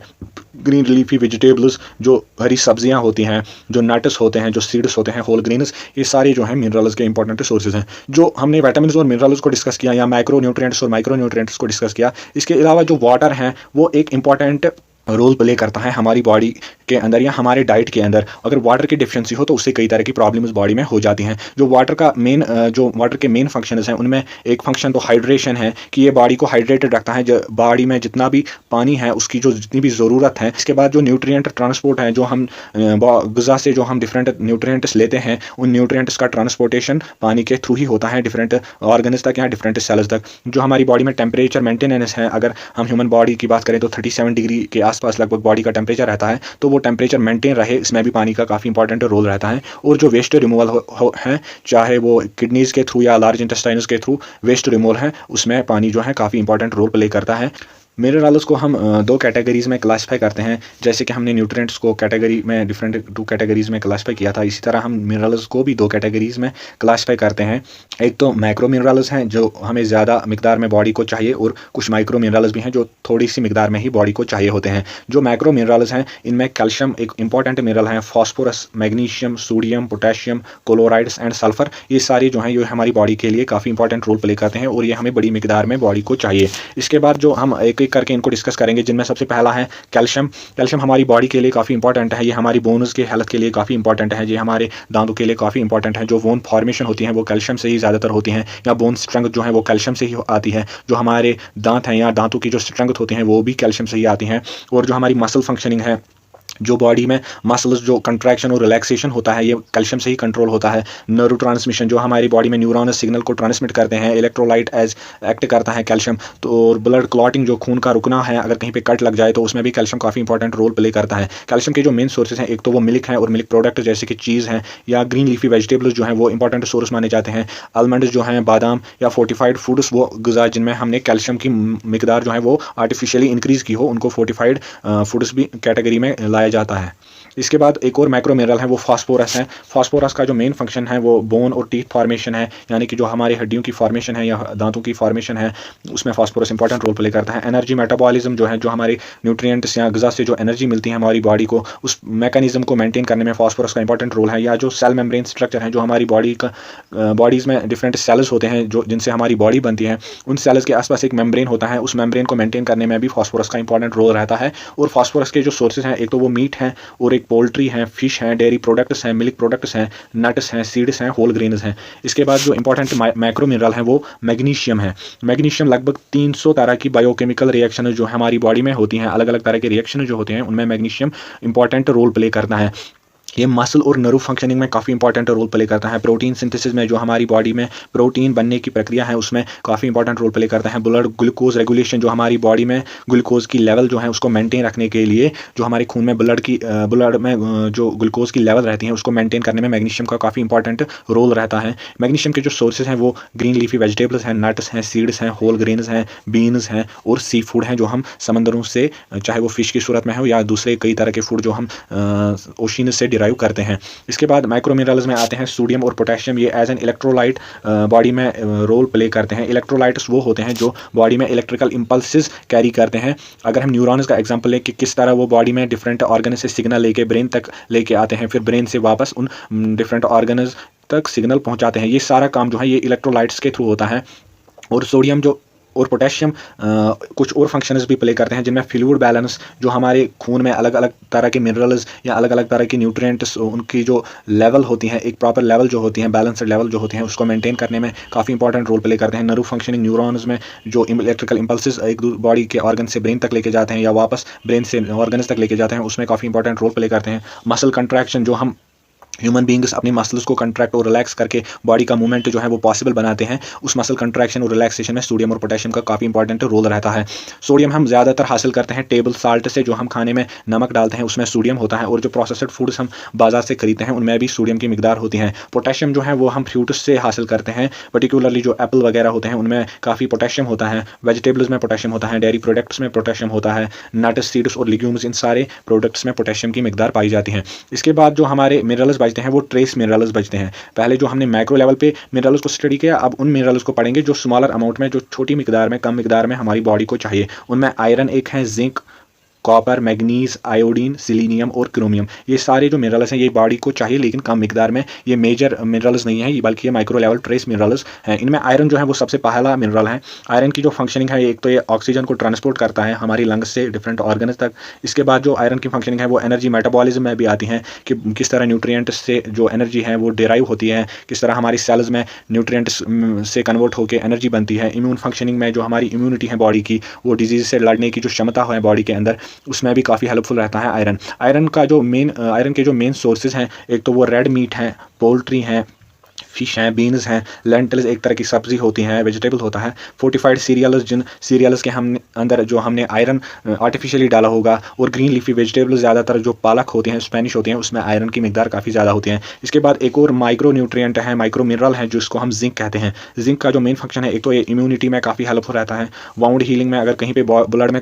ग्रीन लीफी वेजिटेबल्स जो हरी सब्जियां होती हैं, जो नट्स होते हैं, जो सीड्स होते हैं, होल ग्रेन्स, ये सारे जो हैं मिनरल्स के इंपॉर्टेंट सोर्सेज हैं। जो हमने विटामिन और मिनरल्स को डिस्कस किया, या माइक्रो न्यूट्रिएंट्स और माइक्रो न्यूट्रिएंट्स को डिस्कस किया, इसके अलावा जो वाटर है वो एक इंपॉर्टेंट रोल प्ले करता है हमारी बॉडी के अंदर या हमारे डाइट के अंदर। अगर वाटर की डिफिशिएंसी हो तो उससे कई तरह की प्रॉब्लम्स बॉडी में हो जाती हैं। जो वाटर के मेन फंक्शंस हैं उनमें एक फंक्शन तो हाइड्रेशन है, कि ये बॉडी को हाइड्रेटेड रखता है। जो बॉडी में जितना भी पानी है उसकी जो जितनी भी ज़रूरत है। इसके बाद जो न्यूट्रिएंट ट्रांसपोर्ट है, जो हम ग़िज़ा से जो हम डिफरेंट न्यूट्रिएंट्स लेते हैं, उन न्यूट्रिएंट्स का ट्रांसपोर्टेशन पानी के थ्रू ही होता है डिफरेंट ऑर्गन्स तक या डिफरेंट सेल्स तक। जो हमारी बॉडी में टेम्परेचर मेंटेनेंस है, अगर हम ह्यूमन बॉडी की बात करें तो 37 डिग्री के आसपास लगभग बॉडी का टेम्परेचर रहता है, तो वो टेम्परेचर मेंटेन रहे इसमें भी पानी का काफ़ी इंपॉर्टेंट रोल रहता है। और जो वेस्ट रिमूवल है, चाहे वो किडनीज़ के थ्रू या लार्ज इंटेस्टाइन्स के थ्रू वेस्ट रिमूवल है, उसमें पानी जो है काफ़ी इंपॉर्टेंट रोल प्ले करता है। मिनरल्स को हम दो कैटेगरीज़ में क्लासीफाई करते हैं। जैसे कि हमने न्यूट्रिएंट्स को कैटेगरी में डिफरेंट 2 कैटेगरीज़ में क्लासीफाई किया था, इसी तरह हम मिनरल्स को भी 2 कैटेगरीज़ में क्लासीफाई करते हैं। एक तो माइक्रो मिनरल्स हैं जो हमें ज़्यादा मिकदार में बॉडी को चाहिए, और कुछ माइक्रो मिनरल्स भी हैं जो थोड़ी सी मिकदार में ही बॉडी को चाहिए होते हैं। जो माइक्रो मिनरल्स हैं इनमें कैल्शियम एक इंपॉर्टेंट मिनरल है, phosphorus, magnesium, sodium, potassium, chlorides and sulphur, ये सारी जो हैं ये हमारी बॉडी के लिए काफ़ी इंपॉर्टेंट रोल प्ले करते हैं और ये हमें बड़ी मिकदार में बॉडी को चाहिए। इसके बाद जो हम एक एक करके इनको डिस्कस करेंगे, जिनमें सबसे पहला है कैल्शियम। कैल्शियम हमारी बॉडी के लिए काफ़ी इंपॉर्टेंट है, ये हमारी बोन्स के हेल्थ के लिए काफ़ी इंपॉर्टेंट है, ये हमारे दांतों के लिए काफ़ी इंपॉर्टेंट है। जो बोन फॉर्मेशन होती है वो कैल्शियम से ही ज़्यादातर होती हैं, या बोन स्ट्रेंथ जो है वो कैल्शियम से ही आती है। जो हमारे दांत हैं या दांतों की जो स्ट्रेंथ होती हैं वो भी कैल्शियम से ही आती हैं। और जो हमारी मसल फंक्शनिंग है, जो बॉडी में मसल्स जो कंट्रैक्शन और रिलैक्सेशन होता है, ये कैल्शियम से ही कंट्रोल होता है। नर्व ट्रांसमिशन, जो हमारी बॉडी में न्यूरॉन सिग्नल को ट्रांसमिट करते हैं, इलेक्ट्रोलाइट एज एक्ट करता है कैल्शियम। तो और ब्लड क्लॉटिंग, जो खून का रुकना है, अगर कहीं पे कट लग जाए तो उसमें भी कैल्शियम काफ़ी इंपॉर्टेंट रोल प्ले करता है। कैल्शियम के जो मेन सोर्सेज हैं, एक तो वो मिल्क है और मिल्क प्रोडक्ट जैसे कि चीज़ हैं, या ग्रीन लीफी वेजिटेबल्स जो हैं वो इंपॉर्टेंट सोर्स माने जाते हैं। आलमंड्स जो हैं, बादाम या फोर्टिफाइड फूड्स, वो ग़िज़ा जिनमें हमने कैल्शियम की मिकदार जो है वो आर्टिफिशियली इंक्रीज़ की हो, उनको फोर्टिफाइड फूड्स भी कैटेगरी में लाया जाता है। इसके बाद एक और माइक्रो मिनरल है, वो फास्फोरस है। फास्फोरस का जो मेन फंक्शन है वो बोन और टीथ फॉर्मेशन है, यानी कि जो हमारी हड्डियों की फॉर्मेशन है या दांतों की फॉर्मेशन है, उसमें फास्फोरस इंपॉर्टेंट रोल प्ले करता है। एनर्जी मेटाबॉलिज्म जो है, जो हमारे न्यूट्रिएंट्स या ग़िज़ा से जो एनर्जी मिलती है हमारी बॉडी को, उस मैकेनिज्म को मेंटेन करने में फास्फोरस का इंपॉर्टेंट रोल है। या जो सेल मेम्ब्रेन स्ट्रक्चर है, जो हमारी बॉडीज़ में डिफरेंट सेल्स होते हैं जो जिनसे हमारी बॉडी बनती है, उन सेल्स के आसपास एक मेम्ब्रेन होता है, उस मेम्ब्रेन को मेंटेन करने में भी फास्फोरस का इंपॉर्टेंट रोल रहता है। और फास्फोरस के जो सोर्सेज हैं, एक तो वो मीट हैं, और एक पोल्ट्री हैं, फिश हैं, डेयरी प्रोडक्ट्स हैं, मिल्क प्रोडक्ट्स हैं, नट्स हैं, सीड्स हैं, होल ग्रेन्स हैं। इसके बाद जो इंपॉर्टेंट माइक्रो मिनरल है वो मैग्नीशियम है। मैग्नीशियम लगभग 300 तरह की बायोकेमिकल रिएक्शन जो हमारी बॉडी में होती हैं, अलग अलग तरह के रिएक्शन जो होते हैं, उनमें मैग्नीशियम इंपॉर्टेंट रोल प्ले करता है। ये मसल और नर्व फंक्शनिंग में काफ़ी इंपॉर्टेंट रोल प्ले करता है। प्रोटीन सिंथेसिस में जो हमारी बॉडी में प्रोटीन बनने की प्रक्रिया है उसमें काफ़ी इंपॉर्टेंट रोल प्ले करता है। ब्लड ग्लूकोज रेगुलेशन, जो हमारी बॉडी में ग्लूकोज की लेवल जो है उसको मेंटेन रखने के लिए, जो हमारे खून में ब्लड में जो ग्लूकोज की लेवल रहती है उसको मेंटेन करने में मैग्नीशियम का काफ़ी इंपॉर्टेंट रोल रहता है। मैग्नीशियम के जो सोर्सेज हैं वो ग्रीन लीफी वेजिटेबल्स हैं, नट्स हैं, सीड्स हैं, होल ग्रेन्स हैं, बीन्स हैं और सी फूड हैं, जो हम समंदरों से, चाहे वो फिश की सूरत में हो या दूसरे कई तरह के फूड जो हम ओशियन से डिराइव करते हैं। इसके बाद माइक्रो मिनरल्स में आते हैं सोडियम और पोटेशियम। ये एज एन इलेक्ट्रोलाइट बॉडी में रोल प्ले करते हैं। इलेक्ट्रोलाइट्स वो होते हैं जो बॉडी में इलेक्ट्रिकल इंपल्सेस कैरी करते हैं। अगर हम न्यूरॉन्स का एग्जांपल लें कि किस तरह वो बॉडी में डिफरेंट ऑर्गन से सिग्नल लेके ब्रेन तक लेके आते हैं, फिर ब्रेन से वापस उन डिफरेंट ऑर्गन्स तक सिग्नल पहुंचाते हैं, ये सारा काम जो है ये इलेक्ट्रोलाइट्स के थ्रू होता है। और सोडियम जो और पोटेशियम कुछ और फंक्शंस भी प्ले करते हैं, जिनमें फ्लूइड बैलेंस, जो हमारे खून में अलग अलग तरह के मिनरल्स या अलग अलग तरह के न्यूट्रिएंट्स, उनकी जो लेवल होती हैं, एक प्रॉपर लेवल जो होती हैं, बैलेंस्ड लेवल जो होती हैं, उसको मेंटेन करने में काफ़ी इंपॉर्टेंट रोल प्ले करते हैं। नर्व फंक्शनिंग, न्यूरॉन्स में जो इलेक्ट्रिकल इंपल्सेस एक बॉडी के ऑर्गन से ब्रेन तक लेके जाते हैं या वापस ब्रेन से ऑर्गन्स तक लेके जाते हैं, उसमें काफ़ी इंपॉर्टेंट रोल प्ले करते हैं। मसल कंट्रैक्शन, जो हम ह्यूमन बींग्स अपनी मसल्स को कंट्रैक्ट और रिलैक्स करके बॉडी का मूवमेंट जो है वो पॉसिबल बनाते हैं, उस मसल कंट्रैक्शन और रिलैक्सेशन में सोडियम और पोटेशियम का काफ़ी इंपॉर्टेंट रोल रहता है। सोडियम हम ज़्यादातर हासिल करते हैं टेबल साल्ट से, जो हम खाने में नमक डालते हैं उसमें सोडियम होता है, और जो प्रोसेस्ड फूड्स हम बाजार से खरीदते हैं उनमें भी सोडियम की मिकदार होती है। पोटेशियम जो है वो हम फ्रूट्स से हासिल करते हैं, पर्टिकुलरली जो एप्पल वगैरह होते हैं उनमें काफ़ी पोटेशियम होता है, वेजिटेबल्स में पोटेशियम होता है, डेयरी प्रोडक्ट्स में पोटेशियम होता है, नट्स, सीड्स और लिग्यूम्स, इन सारे प्रोडक्ट्स में पोटेशियम की मिकदार पाई जाती है। इसके बाद जो हमारे मिनरल्स बचते हैं वो ट्रेस मिनरल्स बचते हैं। पहले जो हमने मैक्रो लेवल पे मिनरल्स को स्टडी किया, अब उन मिनरल्स को पढ़ेंगे जो स्मॉलर अमाउंट में, जो छोटी मिकदार में, कम मिकदार में हमारी बॉडी को चाहिए। उनमें आयरन एक है, zinc, copper, manganese, iodine, selenium और क्रोमियम, ये सारे जो मिनरल्स हैं ये बॉडी को चाहिए, लेकिन कम मिकदार में। ये मेजर मिनरल्स नहीं है, बल्कि ये माइक्रो लेवल ट्रेस मिनरल्स हैं। इनमें आयरन जो है वो सबसे पहला मिनरल है। आयरन की जो फंक्शनिंग है, एक तो ये ऑक्सीजन को ट्रांसपोर्ट करता है हमारी लंग्स से डिफरेंट ऑर्गन्स तक। इसके बाद जो आयरन की फंक्शनिंग है वो एनर्जी मेटाबॉलिज्म में भी आती है, कि किस तरह न्यूट्रिएंट्स से जो एनर्जी है वो डिराइव होती है, किस तरह हमारी सेल्स में न्यूट्रिएंट्स से कन्वर्ट होकर एनर्जी बनती है। इम्यून फंक्शनिंग में जो हमारी इम्यूनिटी है बॉडी की, वो डिजीज से लड़ने की जो क्षमता है बॉडी के अंदर, उसमें भी काफ़ी हेल्पफुल रहता है आयरन। आयरन के जो मेन सोर्सेज हैं, एक तो वो रेड मीट है, पोल्ट्री हैं, फिश हैं, बीन्स हैं, लेंटिल्स एक तरह की सब्जी होती हैं, वेजिटेबल होता है, फोर्टिफाइड सीरियल्स, जिन सीरियल्स के हम अंदर जो हमने आयरन आर्टिफिशियली डाला होगा, और ग्रीन लीफी वेजिटेबल्स, ज़्यादातर जो पालक होती हैं, स्पेनिश होती हैं, उसमें आयरन की मिकदार काफ़ी ज़्यादा होती है। इसके बाद एक और माइक्रो न्यूट्रिएंट है, माइक्रो मिनरल है, जिसको हम जिंक कहते हैं। जिंक का जो मेन फंक्शन है, एक तो ये इम्यूनिटी में काफ़ी हेल्पफुल रहता है, वाउंड हीलिंग में, अगर कहीं पे ब्लड में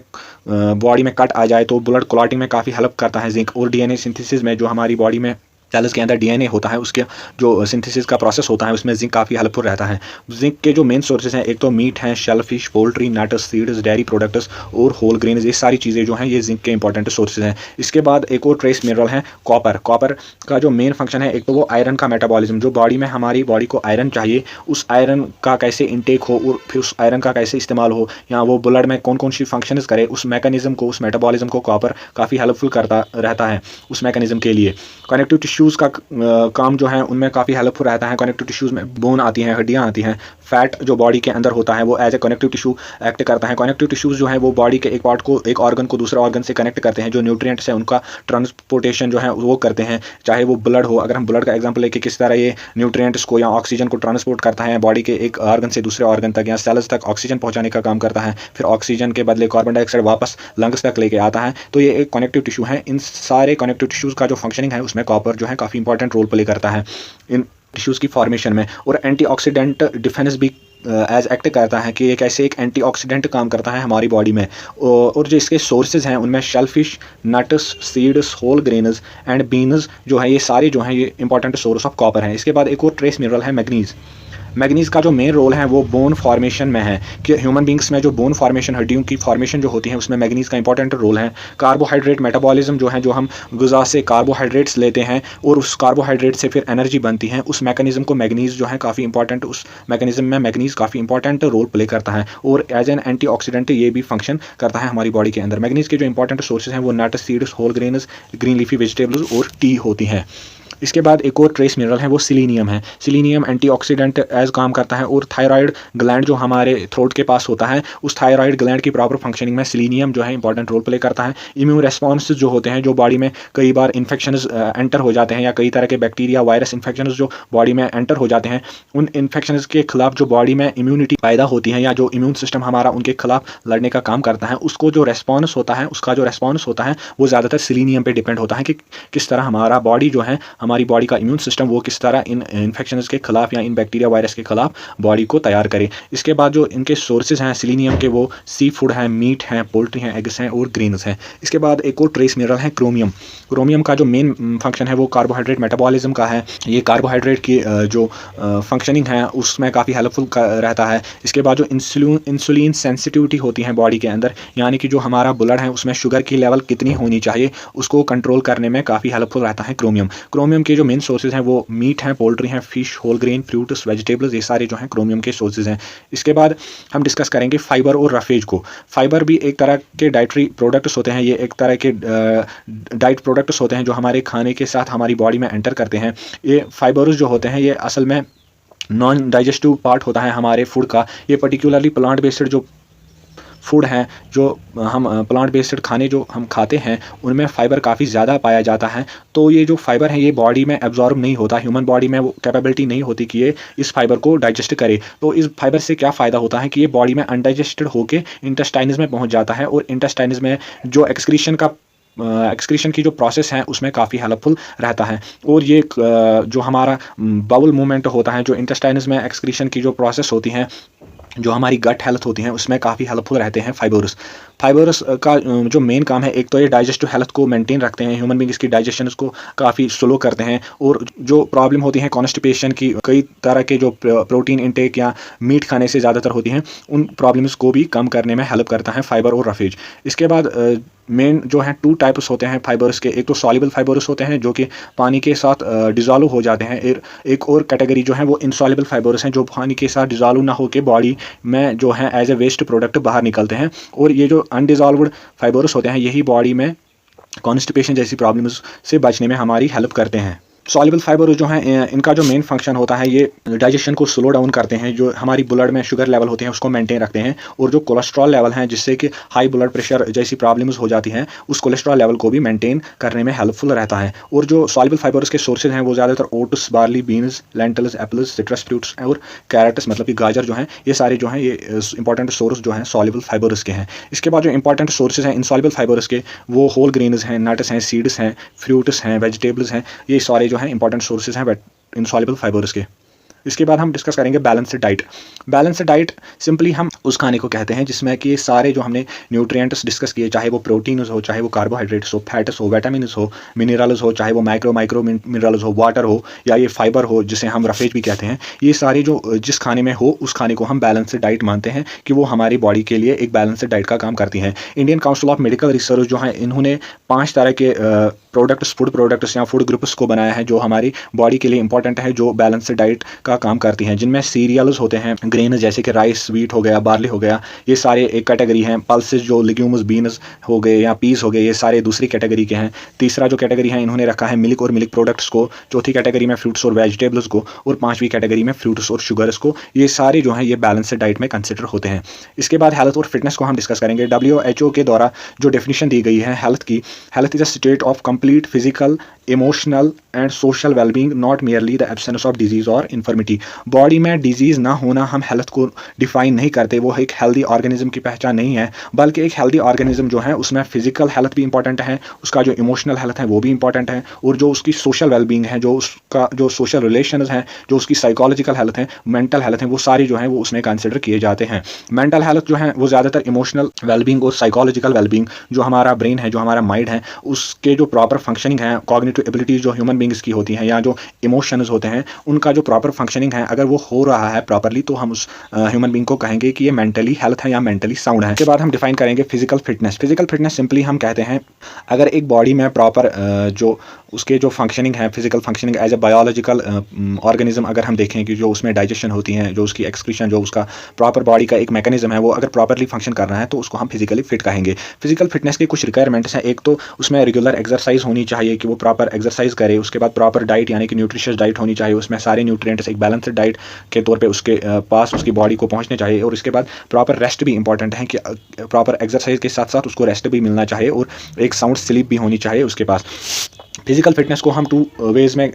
बॉडी में कट आ जाए तो ब्लड क्लॉटिंग में काफ़ी हेल्प करता है जिंक। और डीएनए सिंथेसिस में, जो हमारी बॉडी में सेल्स के अंदर डीएनए होता है, उसके जो सिंथेसिस का प्रोसेस होता है, उसमें जिंक काफ़ी हेल्पफुल रहता है। जिंक के जो मेन सोर्सेज हैं, एक तो मीट हैं, shell fish, poultry, nuts, seeds, dairy products और होल ग्रेन्स, ये सारी चीज़ें जो हैं ये जिंक के इंपॉर्टेंट सोर्सेज हैं। इसके बाद एक और ट्रेस मिनरल है कॉपर। कॉपर का जो मेन फंक्शन है, एक तो वो आयरन का मेटाबॉलिज्म, जो बॉडी में हमारी बॉडी को आयरन चाहिए, उस आयरन का कैसे इंटेक हो और फिर उस आयरन का कैसे इस्तेमाल हो, या वो ब्लड में कौन कौन सी फंक्शंस करे, उस मैकेनिज्म को, उस मेटाबॉलिज्म को कॉपर काफ़ी हेल्पफुल करता रहता है उस मैकेनिज्म के लिए। कनेक्टिव टिश्यूज़ का काम जो है उनमें काफ़ी हेल्पफुल रहता है। कनेक्टिव टिश्यूज़ में बोन आती हैं, हड्डियाँ आती हैं, फैट जो बॉडी के अंदर होता है वो as a connective tissue act करता है। कनेक्टिव टिश्यूज़ जो है वो बॉडी के एक पार्ट को, एक ऑर्गन को दूसरे ऑर्गन से कनेक्ट करते हैं, जो न्यूट्रिएंट्स हैं उनका ट्रांसपोर्टेशन जो है वो करते हैं, चाहे वो ब्लड हो। अगर हम ब्लड का एग्जांपल लेके, किस तरह ये न्यूट्रिएंट्स को या ऑक्सीजन को ट्रांसपोर्ट करता है बॉडी के एक ऑर्गन से दूसरे ऑर्गन तक, या सेल्स तक ऑक्सीजन पहुँचाने का काम करता है, फिर ऑक्सीजन के बदले कार्बन डाइऑक्साइड वापस लंग्स तक लेके आता है, तो ये एक कनेक्टिव टिश्यू है। इन सारे कनेक्टिव टिश्यूज़ का जो फंक्शनिंग है उसमें कॉपर जो है काफ़ी इंपॉर्टेंट रोल प्ले करता है इन टिश्यूज़ की फॉर्मेशन में। और एंटीऑक्सीडेंट डिफेंस भी एज एक्ट करता है, कि एक ऐसे एक एंटीऑक्सीडेंट काम करता है हमारी बॉडी में। और जो इसके सोर्सेज हैं उनमें shellfish, nuts, seeds, whole grains and beans जो है, ये सारे जो हैं ये इंपॉर्टेंट सोर्स ऑफ कॉपर हैं। इसके बाद एक और ट्रेस मिनरल है मैग्नीज। मैग्नीज का जो मेन रोल है वो बोन फॉर्मेशन में है, कि ह्यूमन बींग्स में जो बोन फॉर्मेशन, हड्डियों की फॉर्मेशन जो होती है, उसमें मैग्नीज का इंपॉर्टेंट रोल है। कार्बोहाइड्रेट मेटाबॉलिज्म जो है, जो हम ग़िज़ा से कार्बोहाइड्रेट्स लेते हैं और उस कार्बोहाइड्रेट से फिर एनर्जी बनती है, उस मैकेनिज्म को मैग्नीज जो है काफ़ी इंपॉर्टेंट, उस मैकेनिज्म में मैग्नीज काफ़ी इंपॉर्टेंट रोल प्ले करता है, और एज एन एंटीऑक्सीडेंट ये भी फंक्शन करता है हमारी बॉडी के अंदर। मैग्नीज के जो इंपॉर्टेंट सोर्सेज हैं वो nuts, seeds, whole grains, green leafy vegetables और टी होती हैं। इसके बाद एक और ट्रेस मिनरल है, वो सिलीनियम है। सिलीनियम एंटीऑक्सीडेंट एज काम करता है और थायराइड ग्लैंड जो हमारे थ्रोट के पास होता है, उस थायराइड ग्लैंड की प्रॉपर फंक्शनिंग में सिलीनियम जो है इंपॉर्टेंट रोल प्ले करता है। इम्यून रेस्पॉन्स जो होते हैं, जो बॉडी में कई बार इन्फेक्शंस एंटर हो जाते हैं या कई तरह के बैक्टीरिया वायरस इन्फेक्शंस जो बॉडी में एंटर हो जाते हैं, उन इन्फेक्शंस के खिलाफ जो बॉडी में इम्यूनिटी पैदा होती है या जो इम्यून सिस्टम हमारा उनके खिलाफ लड़ने का काम करता है, उसको जो रेस्पॉन्स होता है, उसका जो रेस्पॉन्स होता है वो ज़्यादातर सिलीनियम पे डिपेंड होता है कि किस तरह हमारा बॉडी जो है, हमारी बॉडी का इम्यून सिस्टम वो किस तरह इन इन्फेक्शंस के खिलाफ या इन बैक्टीरिया वायरस के खिलाफ बॉडी को तैयार करे। इसके बाद जो इनके सोर्सेज हैं सिलीनियम के, वो सी फूड हैं, मीट हैं, पोल्ट्री हैं, एग्स हैं और ग्रेन्स हैं। इसके बाद एक और ट्रेस मिनरल है क्रोमियम। क्रोमियम का जो मेन फंक्शन है वो कार्बोहाइड्रेट मेटाबॉलिज्म का है। ये कार्बोहाइड्रेट की जो फंक्शनिंग है उसमें काफ़ी हेल्पफुल रहता है। इसके बाद जो इंसुलिन सेंसिटिविटी होती है बॉडी के अंदर, यानी कि जो हमारा ब्लड है उसमें शुगर की लेवल कितनी होनी चाहिए, उसको कंट्रोल करने में काफ़ी हेल्पफुल रहता है क्रोमियम। क्रोमियम के जो मेन सोर्सेज हैं वो मीट हैं, पोल्ट्री हैं, fish, whole grain, fruits, vegetables, ये सारे जो हैं क्रोमियम के सोर्सेज हैं। इसके बाद हम डिस्कस करेंगे फाइबर और रफेज को। फाइबर भी एक तरह के डाइटरी प्रोडक्ट्स होते हैं, ये एक तरह के डाइट प्रोडक्ट्स होते हैं जो हमारे खाने के साथ हमारी बॉडी में एंटर करते हैं। ये फाइबर्स जो होते हैं ये असल में नॉन डाइजेस्टिव पार्ट होता है हमारे फूड का। ये पर्टिकुलरली प्लांट बेस्ड जो फूड हैं, जो हम प्लांट बेस्ड खाने जो हम खाते हैं, उनमें फ़ाइबर काफ़ी ज़्यादा पाया जाता है। तो ये जो फाइबर है ये बॉडी में एब्जॉर्ब नहीं होता, ह्यूमन बॉडी में वो कैपेबिलिटी नहीं होती कि ये इस फाइबर को डाइजेस्ट करे। तो इस फाइबर से क्या फ़ायदा होता है कि ये बॉडी में अनडाइजेस्टेड होकर इंटेस्टाइन्स में पहुँच जाता है और इंटेस्टाइन्स में जो एक्सक्रीशन की जो प्रोसेस है उसमें काफ़ी हेल्पफुल रहता है। और ये जो हमारा बाउल मूवमेंट होता है, जो इंटेस्टाइन्स में एक्सक्रीशन की जो प्रोसेस होती हैं, जो हमारी गट हेल्थ होती है, उसमें काफ़ी हेल्पफुल रहते हैं फाइबर्स। फाइबर्स का जो मेन काम है, एक तो ये डाइजेस्टिव हेल्थ को मेंटेन रखते हैं, ह्यूमन बींग्स की डाइजेशन को काफ़ी स्लो करते हैं। और जो प्रॉब्लम होती है कॉन्स्टिपेशन की, कई तरह के जो प्रोटीन इंटेक या मीट खाने से ज़्यादातर होती हैं, उन प्रॉब्लम्स को भी कम करने में हेल्प करता है फाइबर और रफेज। इसके बाद मेन जो है 2 टाइप्स होते हैं फाइबर्स के। एक तो सॉल्युबल फाइबर्स होते हैं जो कि पानी के साथ डिज़ोल्व हो जाते हैं। एक और कैटेगरी जो है वो इनसॉल्युबल फाइबर्स हैं, जो पानी के साथ डिज़ोल्व ना होकर बॉडी में जो है एज ए वेस्ट प्रोडक्ट बाहर निकलते हैं। और ये जो अनडिज़ोल्व्ड फाइबर्स होते हैं यही बॉडी में कॉन्स्टिपेशन जैसी प्रॉब्लम्स से बचने में हमारी हेल्प करते हैं। सॉल्युबल फाइबर जो हैं, इनका जो मेन फंक्शन होता है ये डाइजेशन को स्लो डाउन करते हैं, जो हमारी ब्लड में शुगर लेवल होते हैं उसको मेंटेन रखते हैं। और जो कोलेस्ट्रॉल लेवल हैं, जिससे कि हाई ब्लड प्रेशर जैसी प्रॉब्लम्स हो जाती हैं, उस कोलेस्ट्रॉल लेवल को भी मेंटेन करने में हेल्पफुल रहता है। और जो सॉल्युबल फाइबर्स के सोर्सेज हैं वो ज़्यादातर oats, barley, beans, lentils, apples, citrus fruits और कैरेट्स मतलब कि गाजर जो हैं, ये सारे जो हैं ये इंपॉर्टेंट सोर्स जो हैं सॉल्युबल फाइबर्स के हैं। इसके बाद जो इंपॉर्टेंट सोर्सेज हैं इनसॉल्युबल फाइबर्स के, वो होल ग्रेन्स हैं, नट्स हैं, सीड्स हैं, फ्रूट्स हैं, वेजिटेबल्स हैं, ये सारे जो हैं इंपॉर्टेंट सोर्सेज हैं इनसॉल्युबल फाइबर्स के। इसके बाद हम डिस्कस करेंगे balanced diet. Balanced diet simply हम उस खाने को कहते हैं जिसमें कि सारे जो हमने न्यूट्रिएंट्स डिस्कस किए, चाहे वो प्रोटीन्स हो, चाहे वो कार्बोहाइड्रेट्स हो, फैट्स हो, विटामिन्स हो, मिनरल्स हो, चाहे वो माइक्रो मिनरल्स हो, वाटर हो या ये फाइबर हो जिसे हम रफेज भी कहते हैं, ये सारे जो जिस खाने में हो उस खाने को हम बैलेंस्ड डाइट मानते हैं कि वो हमारी बॉडी के लिए एक बैलेंस्ड डाइट का काम करती हैं। Indian council of medical research जो है, इन्होंने 5 तरह के फूड प्रोडक्ट्स या फूड ग्रुप्स को बनाया है जो हमारी बॉडी के लिए इंपॉर्टेंट है, जो बैलेंस्ड डाइट का काम करती हैं। जिनमें सीरियल्स होते हैं, ग्रेन जैसे कि राइस, व्हीट हो गया, बार्ली हो गया, ये सारे एक कैटेगरी हैं। पल्सेस जो लिग्यूम्स, बीन्स हो गए या पीस हो गए, ये सारे दूसरी कैटेगरी के हैं। तीसरा जो कैटेगरी है इन्होंने रखा है मिल्क और मिल्क प्रोडक्ट्स को, चौथी कैटेगरी में फ्रूट्स और वेजिटेबल्स को, और 5वीं कैटेगरी में फ्रूट्स और शुगर्स को। ये सारे जो हैं ये बैलेंस्ड डाइट में कंसिडर होते हैं। इसके बाद हेल्थ और फिटनेस को हम डिस्कस करेंगे। WHO के द्वारा जो डेफिनेशन दी गई है हेल्थ की, health is a state of complete physical, emotional and social wellbeing, not merely the absence of disease और इन्फर्मिटी। बॉडी में डिजीज़ ना होना हम हेल्थ को डिफाइन नहीं करते, वो एक हेल्दी ऑर्गेनिज्म की पहचान नहीं है, बल्कि एक हेल्दी ऑर्गेनिज्म जो है उसमें फिजिकल हेल्थ भी इंपॉर्टेंट है, उसका जो इमोशनल हेल्थ है वो भी इंपॉर्टेंट है, और जो उसकी सोशल वेलबींग है, जो उसका जो सोशल रिलेशंस हैं, जो उसकी साइकोलॉजिकल हेल्थ है, मेंटल हेल्थ है, वो सारी जो है वो उसमें कंसिडर किए जाते हैं। मेंटल हेल्थ जो है वो ज़्यादातर इमोशनल वेलबींग और साइकोलॉजिकल वेलबींग, जो हमारा ब्रेन है, जो हमारा माइंड है, उसके जो प्रॉपर फंक्शनिंग है, कॉग्निटिव एबिलिटीज जो ह्यूमन बींग्स की होती हैं, या जो इमोशंस होते हैं उनका जो प्रॉपर फंक्शनिंग है, अगर वो हो रहा है प्रॉपरली तो हम उस ह्यूमन बींग को कहेंगे कि ये मेंटली हेल्थ है या मेंटली साउंड है। इसके बाद हम डिफाइन करेंगे physical fitness. Physical fitness simply हम कहते हैं अगर एक बॉडी में प्रॉपर जो उसके जो फंक्शनिंग है, physical functioning as a biological organism अगर हम देखें कि जो उसमें डाइजेशन होती है, जो उसकी एक्सक्रीशन, जो उसका प्रॉपर बॉडी का एक मैकेनिज्म है, वो अगर प्रॉपरली फंक्शन कर रहा है तो उसको हम फिजिकली फिट कहेंगे। फिजिकल फिटनेस के कुछ रिक्वायरमेंट्स हैं। एक तो उसमें रेगुलर एक्सरसाइज होनी चाहिए कि वो प्रॉपर प्रॉपर एक्सरसाइज करे, उसके बाद प्रॉपर डाइट यानी कि न्यूट्रिशियस डाइट होनी चाहिए, उसमें सारे न्यूट्रिएंट्स एक बैलेंस्ड डाइट के तौर पे उसके पास उसकी बॉडी को पहुंचने चाहिए। और इसके बाद प्रॉपर रेस्ट भी इंपॉर्टेंट है कि प्रॉपर एक्सरसाइज के साथ साथ उसको रेस्ट भी मिलना चाहिए और एक साउंड स्लीप भी होनी चाहिए उसके पास। फिजिकल फिटनेस को हम 2 वेज में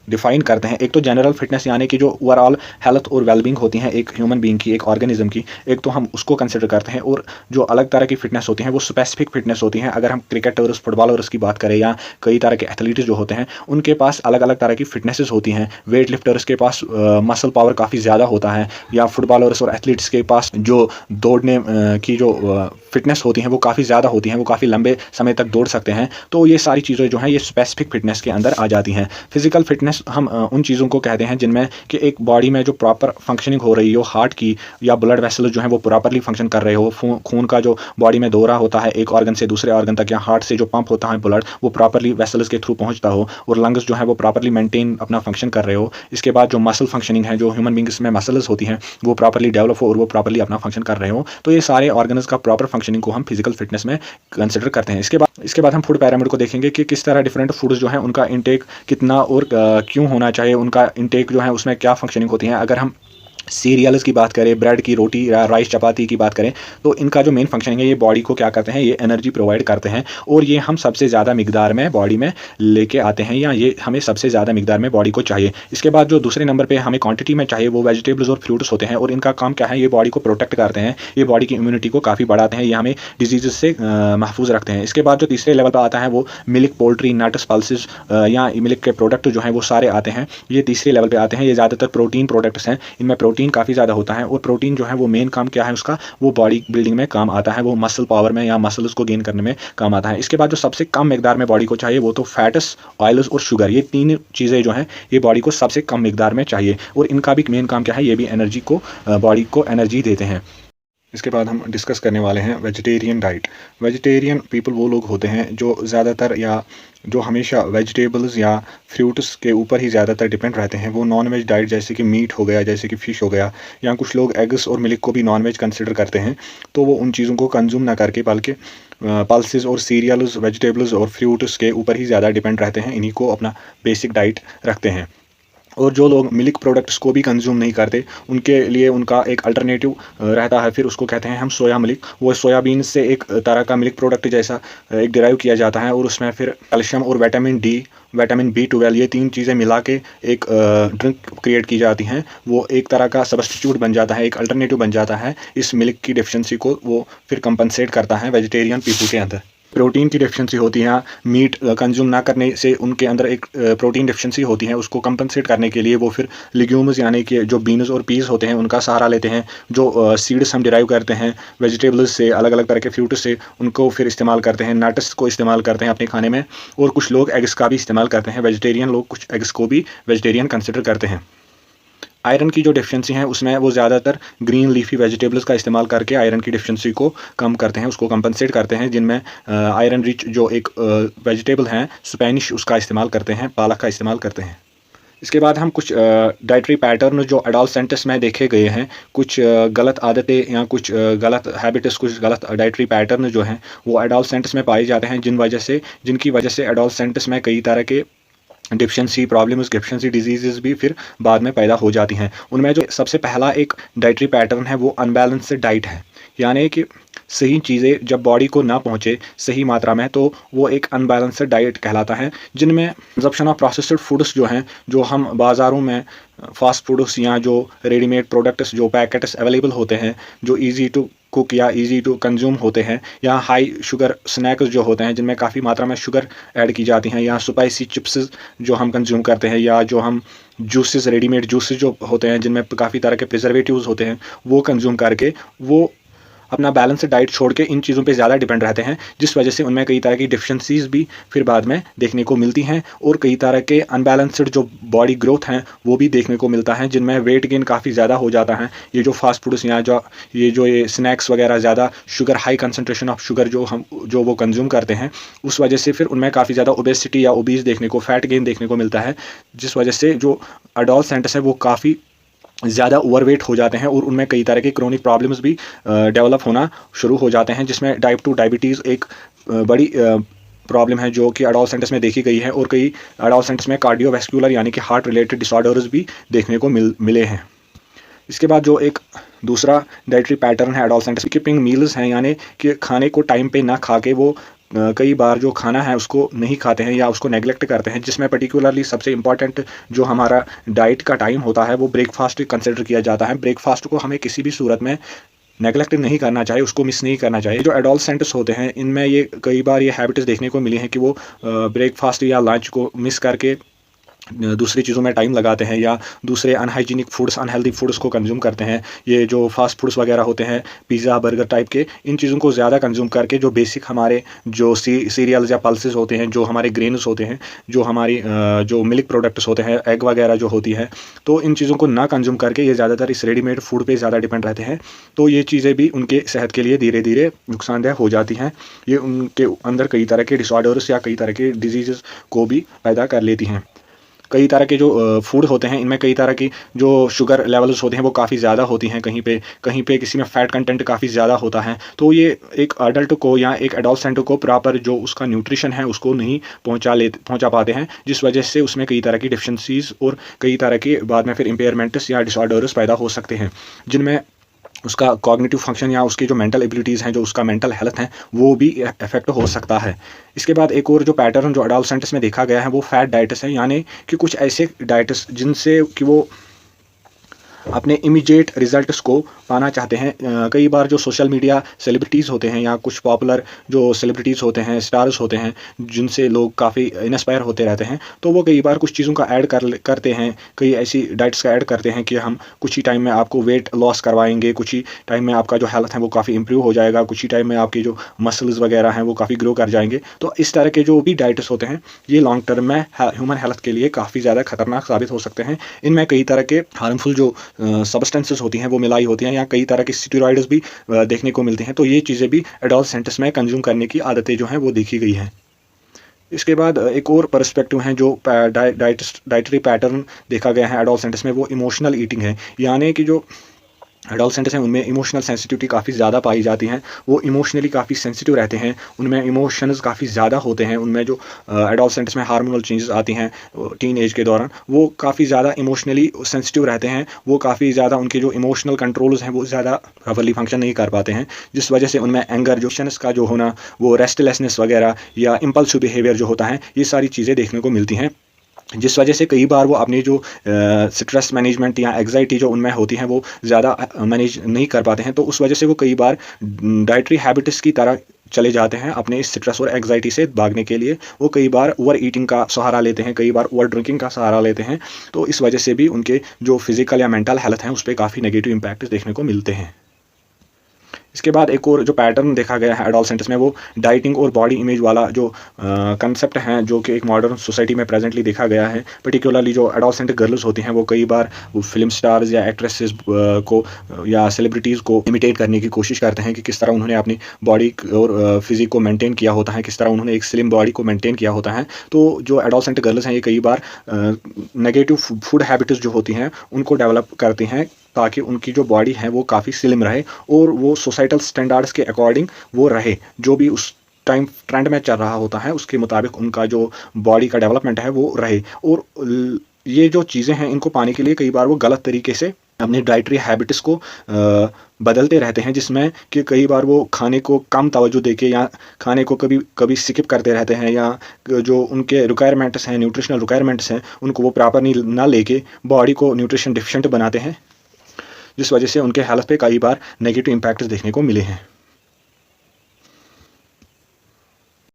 डिफाइन करते हैं। एक तो जनरल फिटनेस यानी कि जो ओवरऑल हेल्थ और वेलबींग होती हैं एक ह्यूमन बीइंग की, एक ऑर्गेनिज्म की, एक तो हम उसको कंसिडर करते हैं। और जो अलग तरह की फिटनेस होती हैं वो स्पेसिफिक फिटनेस होती हैं। अगर हम क्रिकेटर्स, फुटबॉलर्स की बात करें या कई तरह के एथलीट्स जो होते हैं उनके पास अलग अलग तरह की फिटनेसेस होती हैं। वेट लिफ्टर्स के पास मसल पावर काफ़ी ज़्यादा होता है, या फुटबॉलर्स और एथलीट्स के पास जो दौड़ने की जो फिटनेस होती हैं वो काफ़ी ज़्यादा होती हैं, वो काफ़ी लंबे समय तक दौड़ सकते हैं। तो ये सारी चीज़ें जो हैं ये स्पेसिफिक फिटनेस के अंदर आ जाती हैं। फिजिकल फिटनेस हम उन चीज़ों को कहते हैं जिनमें कि एक बॉडी में जो प्रॉपर फंक्शनिंग हो रही हो हार्ट की, या ब्लड वेसल्स जो हैं वो प्रॉपरली फंक्शन कर रहे हो, खून का जो बॉडी में दौरा होता है एक ऑर्गन से दूसरे ऑर्गन तक, या हार्ट से जो पंप होता है ब्लड वो प्रॉपरली वेसल्स के थ्रू पहुंचता हो, और लंग्स जो है वो प्रॉपरली मेंटेन अपना फंक्शन कर रहे हो। इसके बाद जो मसल फंक्शनिंग है, जो ह्यूमन बींग्स में मसल्स होती हैं वो प्रॉपरली डेवलप हो और वो प्रॉपरली अपना फंक्शन कर रहे हो। तो ये सारे ऑर्गन्स का प्रॉपर फंक्शनिंग को हम फिजिकल फिटनेस में कंसिडर करते हैं। इसके बाद हम फूड पैरामिड को देखेंगे कि किस तरह डिफरेंट फूड्स जो हैं उनका इंटेक कितना और क्यों होना चाहिए, उनका इंटेक जो है उसमें क्या फंक्शनिंग होती है। अगर हम सीरियल्स की बात करें, ब्रेड की रोटी या राइस चपाती की बात करें, तो इनका जो मेन फंक्शनिंग है ये बॉडी को क्या करते हैं, ये एनर्जी प्रोवाइड करते हैं, और ये हम सबसे ज़्यादा मिकदार में बॉडी में लेके आते हैं, या ये हमें सबसे ज़्यादा मिकदार में बॉडी को चाहिए। इसके बाद जो दूसरे नंबर पे हमें क्वांटिटी में चाहिए वो वेजिटेबल्स और फ्रूट्स होते हैं, और इनका काम क्या है, ये बॉडी को प्रोटेक्ट करते हैं, ये बॉडी की इम्यूनिटी को काफ़ी बढ़ाते हैं, ये हमें डिजीज़ से महफूज रखते हैं। इसके बाद जो तीसरे लेवल पर आता है वो मिल्क, पोल्ट्री, नट्स, पल्सेस या मिल्क के प्रोडक्ट जो हैं वो सारे आते हैं, ये तीसरे लेवल पर आते हैं। ये ज़्यादातर प्रोटीन प्रोडक्ट्स हैं, इनमें प्रोटीन काफ़ी ज़्यादा होता है, और प्रोटीन जो है वो मेन काम क्या है उसका, वो बॉडी बिल्डिंग में काम आता है, वो मसल पावर में या मसल्स को गेन करने में काम आता है। इसके बाद जो सबसे कम मिकदार में बॉडी को चाहिए वो तो फैट्स, ऑयल्स और शुगर, ये 3 चीज़ें जो हैं ये बॉडी को सबसे कम मिकदार में चाहिए, और इनका भी मेन काम क्या है, ये भी एनर्जी को, बॉडी को एनर्जी देते हैं। इसके बाद हम डिस्कस करने वाले हैं वेजिटेरियन डाइट। वेजिटेरियन पीपल वो लोग होते हैं जो ज़्यादातर या जो हमेशा वेजिटेबल्स या फ्रूट्स के ऊपर ही ज़्यादातर डिपेंड रहते हैं। वो नॉन वेज डाइट जैसे कि मीट हो गया, जैसे कि फ़िश हो गया, या कुछ लोग एग्स और मिल्क को भी नॉन वेज कंसिडर करते हैं, तो वो उन चीज़ों को कंज्यूम ना करके बल्कि पल्सेस और सीरियल्स, वेजिटेबल्स और फ्रूट्स के ऊपर ही ज़्यादा डिपेंड रहते हैं, इन्हीं को अपना बेसिक डाइट रखते हैं। और जो लोग मिल्क प्रोडक्ट्स को भी कंज्यूम नहीं करते उनके लिए उनका एक अल्टरनेटिव रहता है, फिर उसको कहते हैं हम सोया मिल्क। वो सोयाबीन से एक तरह का मिल्क प्रोडक्ट जैसा एक डिराइव किया जाता है, और उसमें फिर कैल्शियम और विटामिन डी, विटामिन B12 ये 3 चीज़ें मिला के एक ड्रिंक क्रिएट की जाती हैं। वो एक तरह का सब्स्टिट्यूट बन जाता है, एक अल्टरनेटिव बन जाता है इस मिल्क की डेफिशिएंसी को, वो फिर कंपनसेट करता है वेजिटेरियन पीपल के अंदर। प्रोटीन की डेफिशिएंसी होती है, मीट कंज्यूम ना करने से उनके अंदर एक प्रोटीन डेफिशिएंसी होती है, उसको कंपनसेट करने के लिए वो फिर लिग्यूम्स यानी कि जो बीन्स और पीस होते हैं उनका सहारा लेते हैं। जो सीड्स हम डिराइव करते हैं वेजिटेबल्स से, अलग अलग तरह के फ्रूट्स से, उनको फिर इस्तेमाल करते हैं, नट्स को इस्तेमाल करते हैं अपने खाने में, और कुछ लोग एग्स का भी इस्तेमाल करते हैं। वेजिटेरियन लोग कुछ एग्स को भी वेजिटेरियन कंसिडर करते हैं। आयरन की जो डेफिशिएंसी है उसमें वो ज़्यादातर ग्रीन लीफी वेजिटेबल्स का इस्तेमाल करके आयरन की डेफिशिएंसी को कम करते हैं, उसको कंपनसेट करते हैं, जिनमें आयरन रिच जो एक वेजिटेबल हैं स्पेनिश उसका इस्तेमाल करते हैं, पालक का इस्तेमाल करते हैं। इसके बाद हम कुछ डाइटरी पैटर्न जो एडोलसेंट्स में देखे गए हैं, कुछ गलत आदतें या कुछ गलत हैबिट्स, कुछ गलत डाइटरी पैटर्न जो हैं वो एडोलसेंट्स में पाए जाते हैं, जिनकी वजह से एडोलसेंट्स में कई तरह के डिफिशिएंसी प्रॉब्लम्स, डिफिशिएंसी डिजीज़ भी फिर बाद में पैदा हो जाती हैं। उनमें जो सबसे पहला एक डाइटरी पैटर्न है वो अनबैलेंस्ड डाइट है, यानी कि सही चीज़ें जब बॉडी को ना पहुँचे सही मात्रा में तो वो एक अनबैलेंस्ड डाइट कहलाता है, जिनमें कंजप्शन ऑफ प्रोसेस्ड फूड्स जो हैं, जो हम बाज़ारों में फास्ट फूड्स या जो रेडीमेड प्रोडक्ट्स जो पैकेट्स अवेलेबल होते हैं, जो ईजी टू कुक या इजी टू कंज्यूम होते हैं, या हाई शुगर स्नैक्स जो होते हैं जिनमें काफ़ी मात्रा में शुगर ऐड की जाती हैं, या स्पाइसी चिप्स जो हम कंज्यूम करते हैं, या जो हम जूसेस, रेडीमेड जूसेस जो होते हैं जिनमें काफ़ी तरह के प्रिजर्वेटिव्स होते हैं, वो कंज्यूम करके वो अपना बैलेंस डाइट छोड़ के इन चीज़ों पे ज़्यादा डिपेंड रहते हैं, जिस वजह से उनमें कई तरह की डिफिशिएंसीज भी फिर बाद में देखने को मिलती हैं, और कई तरह के अनबैलेंस्ड जो बॉडी ग्रोथ हैं वो भी देखने को मिलता है, जिनमें वेट गेन काफ़ी ज़्यादा हो जाता है। ये जो फास्ट फूड्स या ये स्नैक्स वगैरह ज़्यादा sugar, high concentration of sugar जो वो कंज्यूम करते हैं, उस वजह से फिर उनमें काफ़ी ज़्यादा ओबेसिटी या ओबीज देखने को, फैट गेन देखने को मिलता है, जिस वजह से जो एडोलसेंट्स हैं वो काफ़ी ज़्यादा ओवरवेट हो जाते हैं, और उनमें कई तरह के क्रोनिक प्रॉब्लम्स भी डेवलप होना शुरू हो जाते हैं, जिसमें टाइप 2 डायबिटीज़ एक बड़ी प्रॉब्लम है जो कि एडोलसेंट्स में देखी गई है, और कई एडोलसेंट्स में कार्डियोवैस्कुलर यानी कि हार्ट रिलेटेड डिसऑर्डर्स भी देखने को मिले हैं। इसके बाद जो एक दूसरा डाइटरी पैटर्न है एडोलसेंट्स, स्किपिंग मील्स हैं, यानी कि खाने को टाइम पे ना खा के वो कई बार जो खाना है उसको नहीं खाते हैं या उसको नेगलेक्ट करते हैं, जिसमें पर्टिकुलरली सबसे इंपॉर्टेंट जो हमारा डाइट का टाइम होता है वो ब्रेकफास्ट कंसिडर किया जाता है। ब्रेकफास्ट को हमें किसी भी सूरत में नेगलेक्ट नहीं करना चाहिए, उसको मिस नहीं करना चाहिए। जो एडोलसेंट्स होते हैं इनमें ये कई बार ये हैबिट्स देखने को मिली हैं कि वो ब्रेकफास्ट या लंच को मिस करके दूसरी चीज़ों में टाइम लगाते हैं या दूसरे अनहाइजीनिक फूड्स, अनहेल्दी फूड्स को कंज्यूम करते हैं। ये जो फास्ट फूड्स वगैरह होते हैं, पिज़्ज़ा, बर्गर टाइप के, इन चीज़ों को ज़्यादा कंज्यूम करके जो बेसिक हमारे जो सीरियल्स या पल्सेस होते हैं, जो हमारे ग्रेन्स होते हैं, जो हमारी जो मिल्क प्रोडक्ट्स होते हैं, एग वगैरह जो होती है, तो इन चीज़ों को ना कंज्यूम करके ये ज़्यादातर इस रेडीमेड फूड पर ज़्यादा डिपेंड रहते हैं। तो ये चीज़ें भी उनके सेहत के लिए धीरे धीरे नुकसानदेह हो जाती हैं। ये उनके अंदर कई तरह के डिसऑर्डर्स या कई तरह के डिजीज़ को भी पैदा कर लेती हैं। कई तरह के जो फूड होते हैं इनमें कई तरह की जो शुगर लेवल्स होते हैं वो काफ़ी ज़्यादा होती हैं, कहीं पे किसी में फ़ैट कंटेंट काफ़ी ज़्यादा होता है। तो ये एक अडल्ट को या एक एडोलसेंट को प्रॉपर जो उसका न्यूट्रिशन है उसको नहीं पहुंचा पाते हैं, जिस वजह से उसमें कई तरह की डिफिशेंसीज़ और कई तरह के बाद में फिर इम्पेयरमेंट्स या डिसऑर्डर्स पैदा हो सकते हैं, जिनमें उसका कॉग्निटिव फंक्शन या उसकी जो मेंटल एबिलिटीज़ हैं, जो उसका मेंटल हेल्थ है, वो भी इफेक्ट हो सकता है। इसके बाद एक और जो पैटर्न जो एडोलसेंट्स में देखा गया है वो फैट डाइट्स है, यानी कि कुछ ऐसे डाइट्स जिनसे कि वो अपने इमीडिएट रिजल्ट्स को पाना चाहते हैं। कई बार जो सोशल मीडिया सेलिब्रिटीज़ होते हैं या कुछ पॉपुलर जो सेलिब्रिटीज़ होते हैं, स्टार्स होते हैं, जिनसे लोग काफ़ी इंस्पायर होते रहते हैं, तो वो कई बार कुछ चीज़ों का ऐड करते हैं, कई ऐसी डाइट्स का ऐड करते हैं कि हम कुछ ही टाइम में आपको वेट लॉस करवाएंगे, कुछ ही टाइम में आपका जो हेल्थ है वो काफ़ी इंप्रूव हो जाएगा, कुछ ही टाइम में आपकी जो मसल्स वगैरह हैं वो काफ़ी ग्रो कर जाएंगे। तो इस तरह के जो भी डाइट्स होते हैं ये लॉन्ग टर्म में ह्यूमन हेल्थ के लिए काफ़ी ज़्यादा खतरनाक साबित हो सकते हैं। इनमें कई तरह के हार्मफुल जो सब्सटेंसेस होती हैं वो मिलाई होती हैं, या कई तरह के स्टेरॉइड्स भी देखने को मिलते हैं। तो ये चीज़ें भी एडोलसेंट्स में कंज्यूम करने की आदतें जो हैं वो देखी गई हैं। इसके बाद एक और पर्सपेक्टिव है जो डाइटरी पैटर्न देखा गया है एडोलसेंट्स में, वो इमोशनल ईटिंग है, यानी कि जो एडोलसेंट्स हैं उनमें इमोशनल सेंसिटिविटी काफ़ी ज़्यादा पाई जाती हैं। वो इमोशनली काफ़ी सेंसिटिव रहते हैं, उनमें इमोशंस काफ़ी ज़्यादा होते हैं। उनमें जो एडोलसेंट्स में हार्मोनल चेंजेस आती हैं टीन एज के दौरान, वो काफ़ी ज़्यादा इमोशनली सेंसिटिव रहते हैं। वो काफ़ी ज़्यादा उनके जो इमोशनल कंट्रोल्स हैं वो ज़्यादा प्रॉपर्ली फंक्शन नहीं कर पाते हैं, जिस वजह से उनमें एंगर जो का जो होना, वो रेस्टलेसनेस वगैरह या इम्पल्सिव बिहेवियर जो होता है, ये सारी चीज़ें देखने को मिलती हैं, जिस वजह से कई बार वो अपनी जो स्ट्रेस मैनेजमेंट या एग्जाइटी जो उनमें होती है वो ज़्यादा मैनेज नहीं कर पाते हैं। तो उस वजह से वो कई बार डाइटरी हैबिट्स की तरह चले जाते हैं अपने स्ट्रेस और एग्जाइटी से भागने के लिए। वो कई बार ओवर ईटिंग का सहारा लेते हैं, कई बार ओवर ड्रिंकिंग का सहारा लेते हैं। तो इस वजह से भी उनके जो फिजिकल या मेंटल हेल्थ हैं उस पर काफ़ी नेगेटिव इम्पैक्ट देखने को मिलते हैं। इसके बाद एक और जो पैटर्न देखा गया है एडोलसेंट्स में, वो डाइटिंग और बॉडी इमेज वाला जो कंसेप्ट है, जो कि एक मॉडर्न सोसाइटी में प्रेजेंटली देखा गया है। पर्टिकुलरली जो एडोलसेंट गर्ल्स होती हैं वो कई बार वो फिल्म स्टार्स या एक्ट्रेसेस को या सेलिब्रिटीज़ को इमिटेट करने की कोशिश करते हैं कि किस तरह उन्होंने अपनी बॉडी और फिजिक को मेंटेन किया होता है, किस तरह उन्होंने एक स्लिम बॉडी को मेंटेन किया होता है। तो जो एडोलसेंट गर्ल्स हैं ये कई बार नेगेटिव फूड हैबिट्स जो होती हैं उनको डेवलप करती हैं, ताकि उनकी जो बॉडी है वो काफ़ी स्लिम रहे और वो सोसाइटल स्टैंडर्ड्स के अकॉर्डिंग वो रहे, जो भी उस टाइम ट्रेंड में चल रहा होता है उसके मुताबिक उनका जो बॉडी का डेवलपमेंट है वो रहे। और ये जो चीज़ें हैं इनको पाने के लिए कई बार वो गलत तरीके से अपनी डाइटरी हैबिट्स को बदलते रहते हैं, जिसमें कि कई बार वो खाने को कम तवज्जो देके या खाने को कभी कभी स्किप करते रहते हैं, या जो उनके रिक्वायरमेंट्स हैं, न्यूट्रिशनल रिक्वायरमेंट्स हैं, उनको वो प्रॉपर नहीं ना लेके बॉडी को न्यूट्रिशन डिफिशिएंट बनाते हैं, जिस वजह से उनके हेल्थ पे कई बार नेगेटिव इम्पैक्ट देखने को मिले हैं।